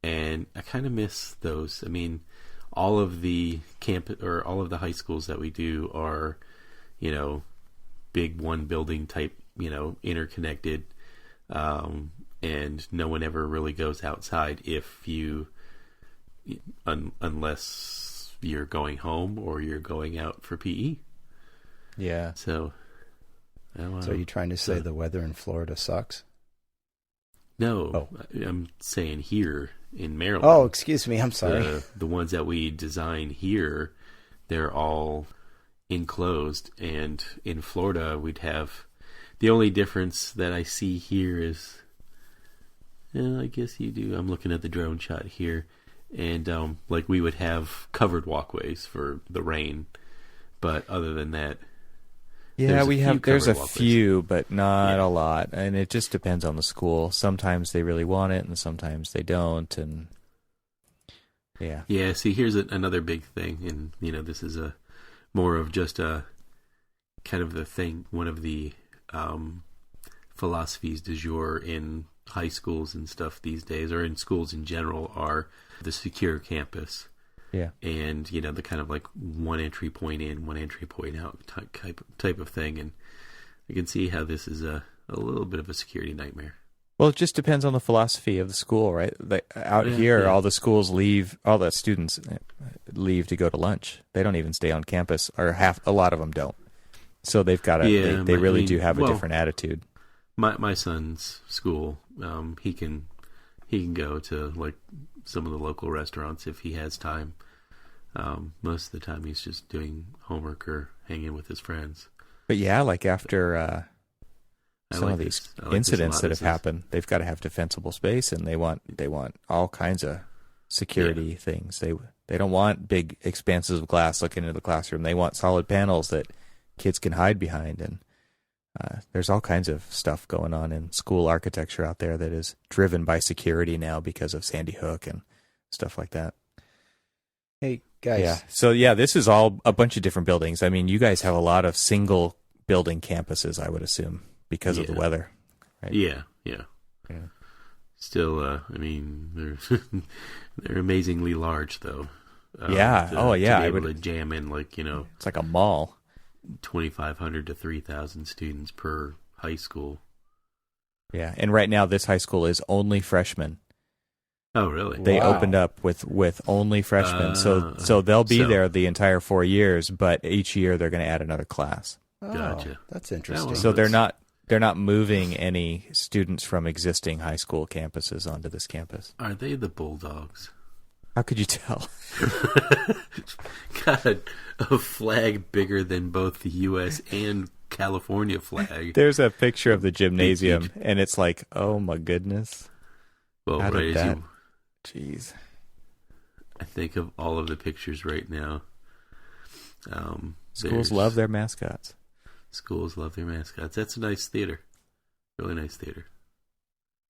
And I kind of miss those. I mean, all of the all of the high schools that we do are, big one building type, interconnected. And no one ever really goes outside unless you're going home or you're going out for PE. Yeah. So are you trying to say the weather in Florida sucks? No, I'm saying here in Maryland. Oh, excuse me. I'm sorry. The ones that we design here, they're all enclosed. And in Florida, we'd have... The only difference that I see here is... I guess you do. I'm looking at the drone shot here. And we would have covered walkways for the rain. But other than that... Yeah, there's a few, but not a lot. And it just depends on the school. Sometimes they really want it, and sometimes they don't. And yeah. Yeah, see, here's another big thing. And, this is more of just a kind of the thing, one of the philosophies du jour in high schools and stuff these days, or in schools in general, are the secure campus. Yeah. And, the kind of like one entry point in, one entry point out type of thing. And I can see how this is a little bit of a security nightmare. Well, it just depends on the philosophy of the school, right? Here, all the schools all the students leave to go to lunch. They don't even stay on campus, or a lot of them don't. So they've got they really do have a different attitude. my son's school, he can go to like some of the local restaurants if he has time. Most of the time he's just doing homework or hanging with his friends. But yeah, like after some of these incidents that have happened, they've got to have defensible space, and they want all kinds of security things. They don't want big expanses of glass looking into the classroom. They want solid panels that kids can hide behind, and there's all kinds of stuff going on in school architecture out there that is driven by security now because of Sandy Hook and stuff like that. Hey, guys. Yeah. So, yeah, this is all a bunch of different buildings. I mean, you guys have a lot of single building campuses, I would assume, because of the weather. Right? Yeah. Still, I mean, they're amazingly large, though. To be able to jam in, like, it's like a mall. 2,500 to 3,000 students per high school. Yeah, and right now this high school is only freshmen. Oh, really? They opened up with only freshmen, so they'll be there the entire 4 years, but each year they're going to add another class. Oh, gotcha. That's interesting. So they're not moving any students from existing high school campuses onto this campus. Are they the Bulldogs? How could you tell? Got a flag bigger than both the U.S. and California flag. There's a picture of the gymnasium, and it's like, oh my goodness. Well, how did that? Jeez. I think of all of the pictures right now. Schools love their mascots. Schools love their mascots. That's a nice theater. Really nice theater.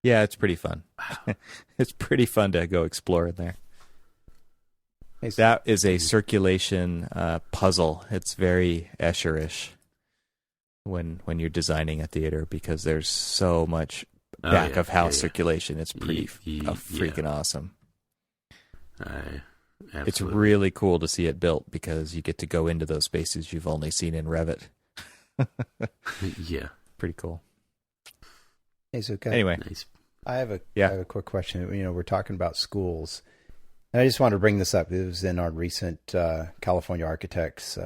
Yeah, it's pretty fun. Wow. It's pretty fun to go explore in there. That is a circulation puzzle. It's very Escher-ish when you're designing a theater, because there's so much back of house circulation. It's pretty freaking awesome. It's really cool to see it built, because you get to go into those spaces you've only seen in Revit. Yeah. Pretty cool. Hey, so anyway, nice. I have a quick question. We're talking about schools. And I just wanted to bring this up. It was in our recent California Architects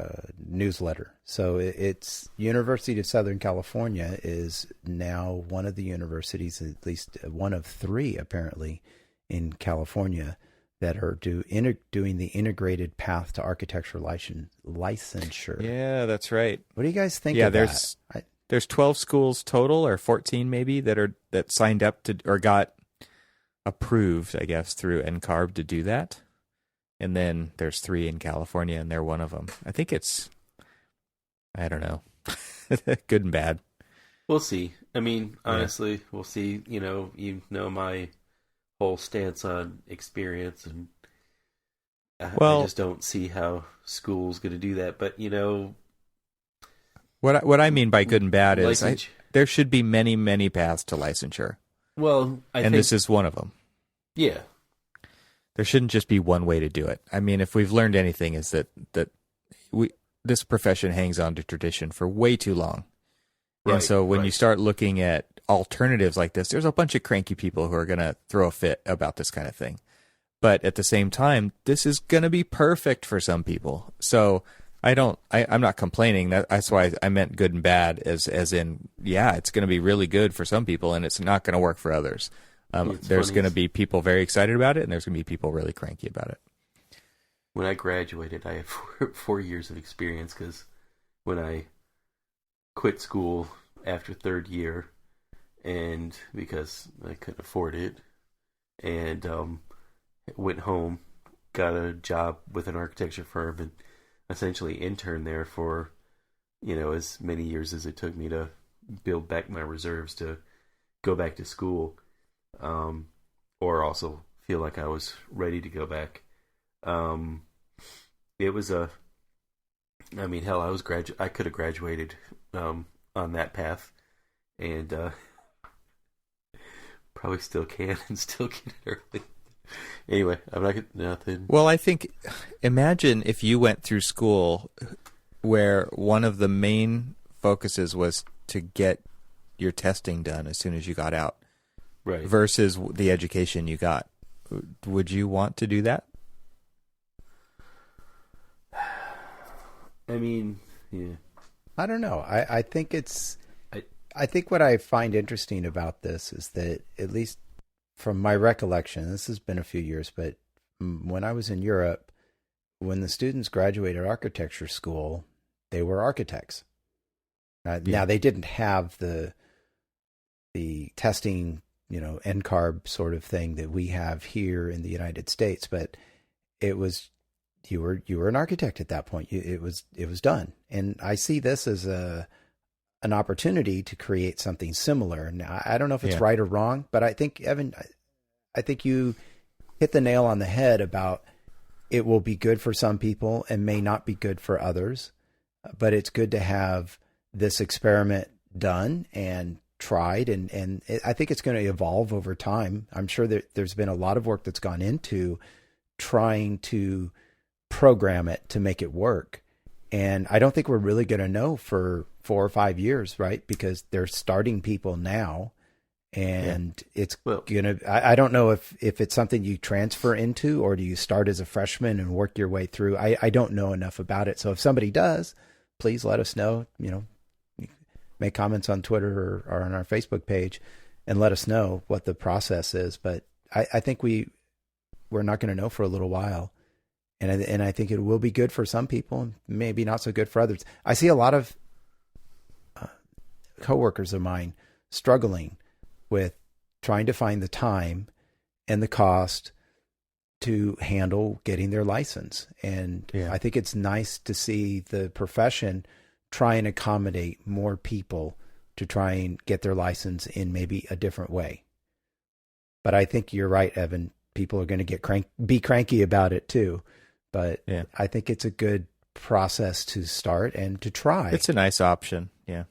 newsletter. So it's University of Southern California is now one of the universities, at least one of three apparently, in California that are doing the integrated path to architecture licensure. Yeah, that's right. What do you guys think of that? There's 12 schools total, or 14 maybe, that signed up to or got approved, I guess, through NCARB to do that. And then there's 3 in California, and they're one of them. I think it's, I don't know, good and bad. We'll see. I mean, honestly, we'll see. My whole stance on experience, and I just don't see how school's going to do that. But, what I mean by good and bad is there should be many, many paths to licensure. Well, I think this is one of them. Yeah. There shouldn't just be one way to do it. I mean, if we've learned anything, is that this profession hangs on to tradition for way too long. Right, and so when you start looking at alternatives like this, there's a bunch of cranky people who are going to throw a fit about this kind of thing. But at the same time, this is going to be perfect for some people. So I'm not complaining. That's why I meant good and bad, as in, it's going to be really good for some people, and it's not going to work for others. There's going to be people very excited about it, and there's going to be people really cranky about it. When I graduated, I had 4 years of experience, because when I quit school after third year, and because I couldn't afford it, and went home, got a job with an architecture firm, and essentially interned there for, as many years as it took me to build back my reserves to go back to school, or also feel like I was ready to go back. It was I could have graduated on that path, and probably still can and still get it early. Anyway, I'm not nothing. Well, I think, imagine if you went through school where one of the main focuses was to get your testing done as soon as you got out, right? Versus the education you got. Would you want to do that? I mean, yeah. I don't know. I think it's I think what I find interesting about this is that, at least from my recollection, this has been a few years, but when I was in Europe, when the students graduated architecture school, they were architects. Now, they didn't have the testing, NCARB sort of thing that we have here in the United States, but it was, you were an architect at that point. It was done. And I see this as an opportunity to create something similar. Now, I don't know if it's right or wrong, but I think, Evan, I think you hit the nail on the head about it will be good for some people and may not be good for others, but it's good to have this experiment done and tried. And I think it's going to evolve over time. I'm sure that there's been a lot of work that's gone into trying to program it to make it work. And I don't think we're really going to know for 4 or 5 years, right? Because they're starting people now, and it's going to, I don't know if it's something you transfer into, or do you start as a freshman and work your way through? I don't know enough about it. So if somebody does, please let us know, make comments on Twitter or on our Facebook page and let us know what the process is. But I think we're not going to know for a little while. And I think it will be good for some people, and maybe not so good for others. I see a lot of coworkers of mine struggling with trying to find the time and the cost to handle getting their license. And I think it's nice to see the profession try and accommodate more people to try and get their license in maybe a different way. But I think you're right, Evan. People are going to be cranky about it too. But I think it's a good process to start and to try. It's a nice option. Yeah.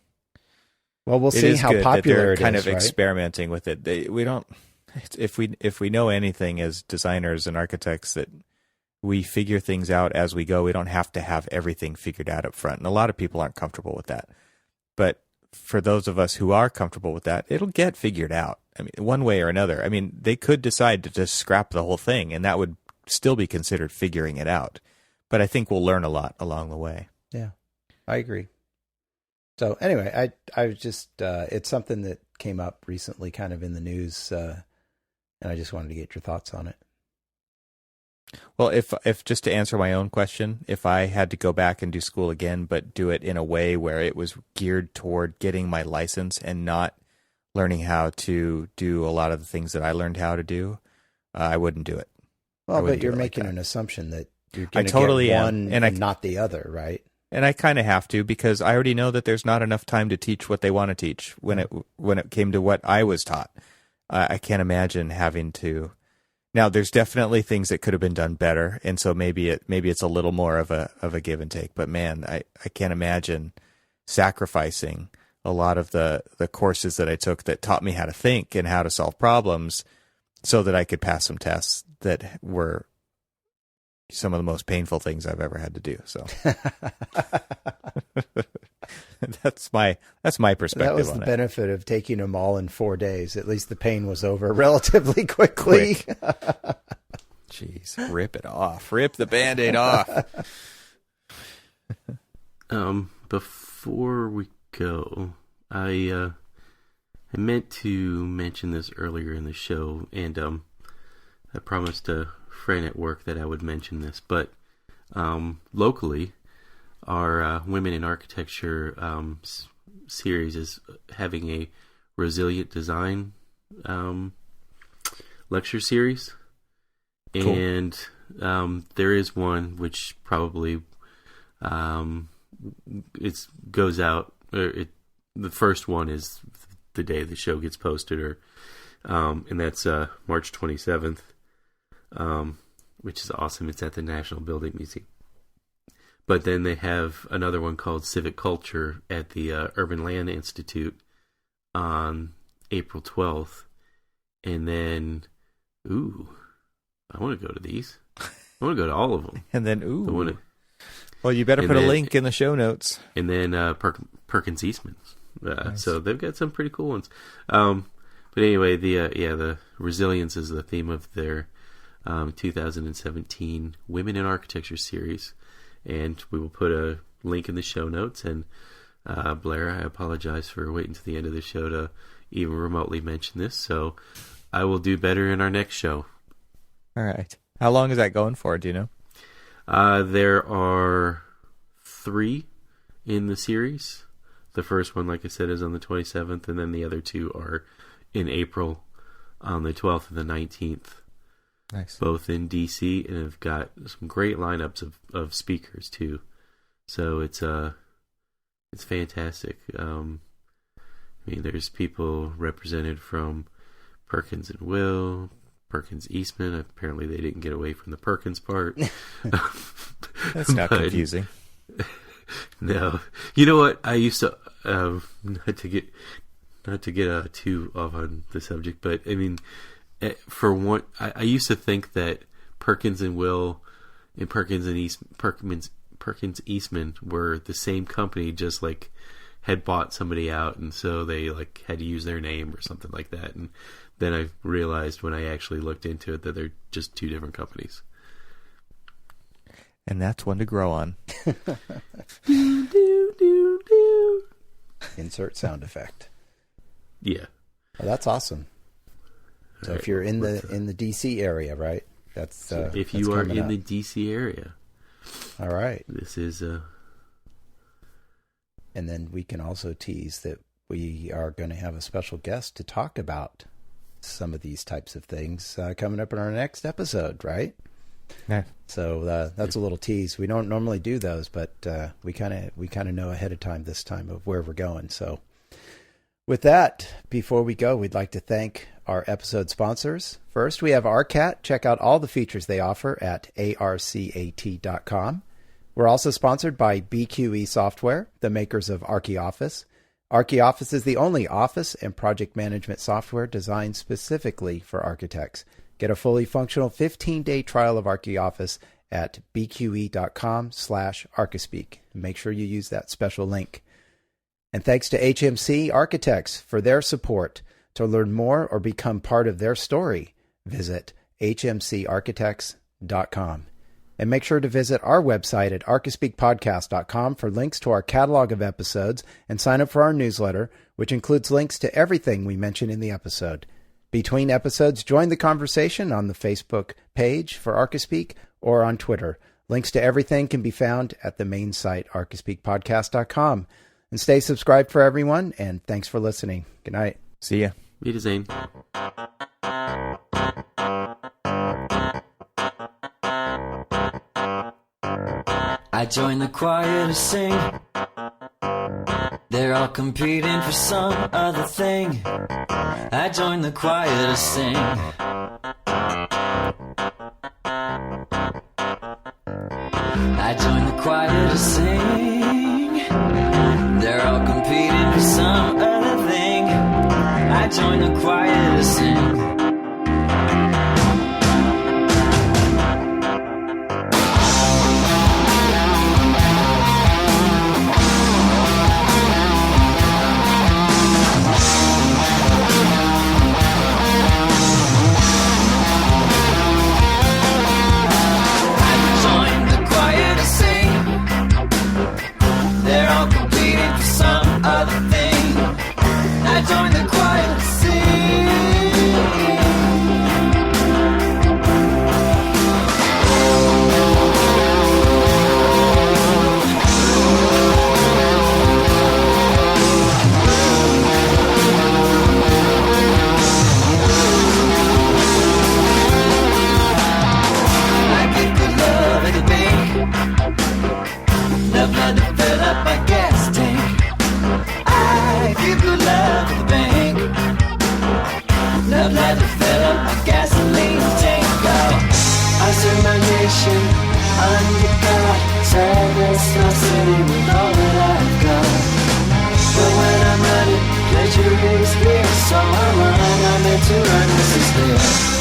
Well, we'll see how popular it is. Kind of experimenting with it. If we know anything as designers and architects, that we figure things out as we go. We don't have to have everything figured out up front. And a lot of people aren't comfortable with that. But for those of us who are comfortable with that, it'll get figured out. I mean, one way or another. I mean, they could decide to just scrap the whole thing, and that would still be considered figuring it out. But I think we'll learn a lot along the way. Yeah, I agree. So anyway, I was just, it's something that came up recently kind of in the news, and I just wanted to get your thoughts on it. Well, if just to answer my own question, if I had to go back and do school again, but do it in a way where it was geared toward getting my license and not learning how to do a lot of the things that I learned how to do, I wouldn't do it. Well, but you're making an assumption that you're going to get one and not the other, right? And I kind of have to, because I already know that there's not enough time to teach what they want to teach when it came to what I was taught. I can't imagine having to. Now, there's definitely things that could have been done better, and so maybe it's a little more of a give and take. But man, I can't imagine sacrificing a lot of the courses that I took that taught me how to think and how to solve problems, so that I could pass some tests that were some of the most painful things I've ever had to do. So that's my perspective. That was the benefit of taking them all in 4 days. At least the pain was over relatively quickly. Jeez, rip it off. Rip the Band-Aid off. Before we go, I meant to mention this earlier in the show, and I promised a friend at work that I would mention this, but locally, our Women in Architecture series is having a resilient design lecture series. Cool. And there is one which probably it goes out, the first one is the day the show gets posted, and that's March 27th. Which is awesome. It's at the National Building Museum. But then they have another one called Civic Culture at the Urban Land Institute on April 12th. And then, I want to go to these. I want to go to all of them. And then, well, you better put a link in the show notes. And then Perkins Eastman. Nice. So they've got some pretty cool ones. But anyway, the resilience is the theme of their 2017 Women in Architecture series, and we will put a link in the show notes. And Blair, I apologize for waiting to the end of the show to even remotely mention this, so I will do better in our next show. All right. How long is that going for? Do you know? There are 3 in the series. The first one, like I said, is on the 27th, and then the other 2 are in April on the 12th and the 19th. Nice. Both in DC, and have got some great lineups of speakers too. So it's fantastic. I mean, there's people represented from Perkins and Will, Perkins Eastman. Apparently, they didn't get away from the Perkins part. That's not confusing. No, you know what? I used to not to get too off on the subject, but I mean, for one, I used to think that Perkins and Will and Perkins Eastman were the same company, just like had bought somebody out, and so they like had to use their name or something like that. And then I realized when I actually looked into it that they're just 2 different companies. And that's one to grow on. Do, do, do, do. Insert sound effect. Yeah. Well, that's awesome. So if you're in the DC area, right? That's if you are in the DC area. All right. This is and then we can also tease that we are going to have a special guest to talk about some of these types of things coming up in our next episode, right? Yeah. So that's a little tease. We don't normally do those, but we kind of know ahead of time this time of where we're going. So with that, before we go, we'd like to thank our episode sponsors. First, we have Arcat. Check out all the features they offer at arcat.com. We're also sponsored by BQE Software, the makers of Archioffice. Archioffice is the only office and project management software designed specifically for architects. Get a fully functional 15-day trial of Archioffice at bqe.com/Archispeak. Make sure you use that special link. And thanks to HMC Architects for their support. To learn more or become part of their story, visit hmcarchitects.com. And make sure to visit our website at archispeakpodcast.com for links to our catalog of episodes and sign up for our newsletter, which includes links to everything we mentioned in the episode. Between episodes, join the conversation on the Facebook page for Archispeak or on Twitter. Links to everything can be found at the main site, archispeakpodcast.com. And stay subscribed for everyone, and thanks for listening. Good night. See ya. Wiedersehen. I joined the choir to sing. They're all competing for some other thing. I joined the choir to sing. I joined the choir to sing. They're all competing for some other thing. I joined the choir to sing. Join the choir to sing. I get good love at the bank. Love had to fill up my gas tank. I give good love at the bank. Love had to fill up my gasoline tank. I serve my nation under God. Service my city with all that I've got. But when I'm running, pleasure is here. So I run, I'm meant to run, this is there.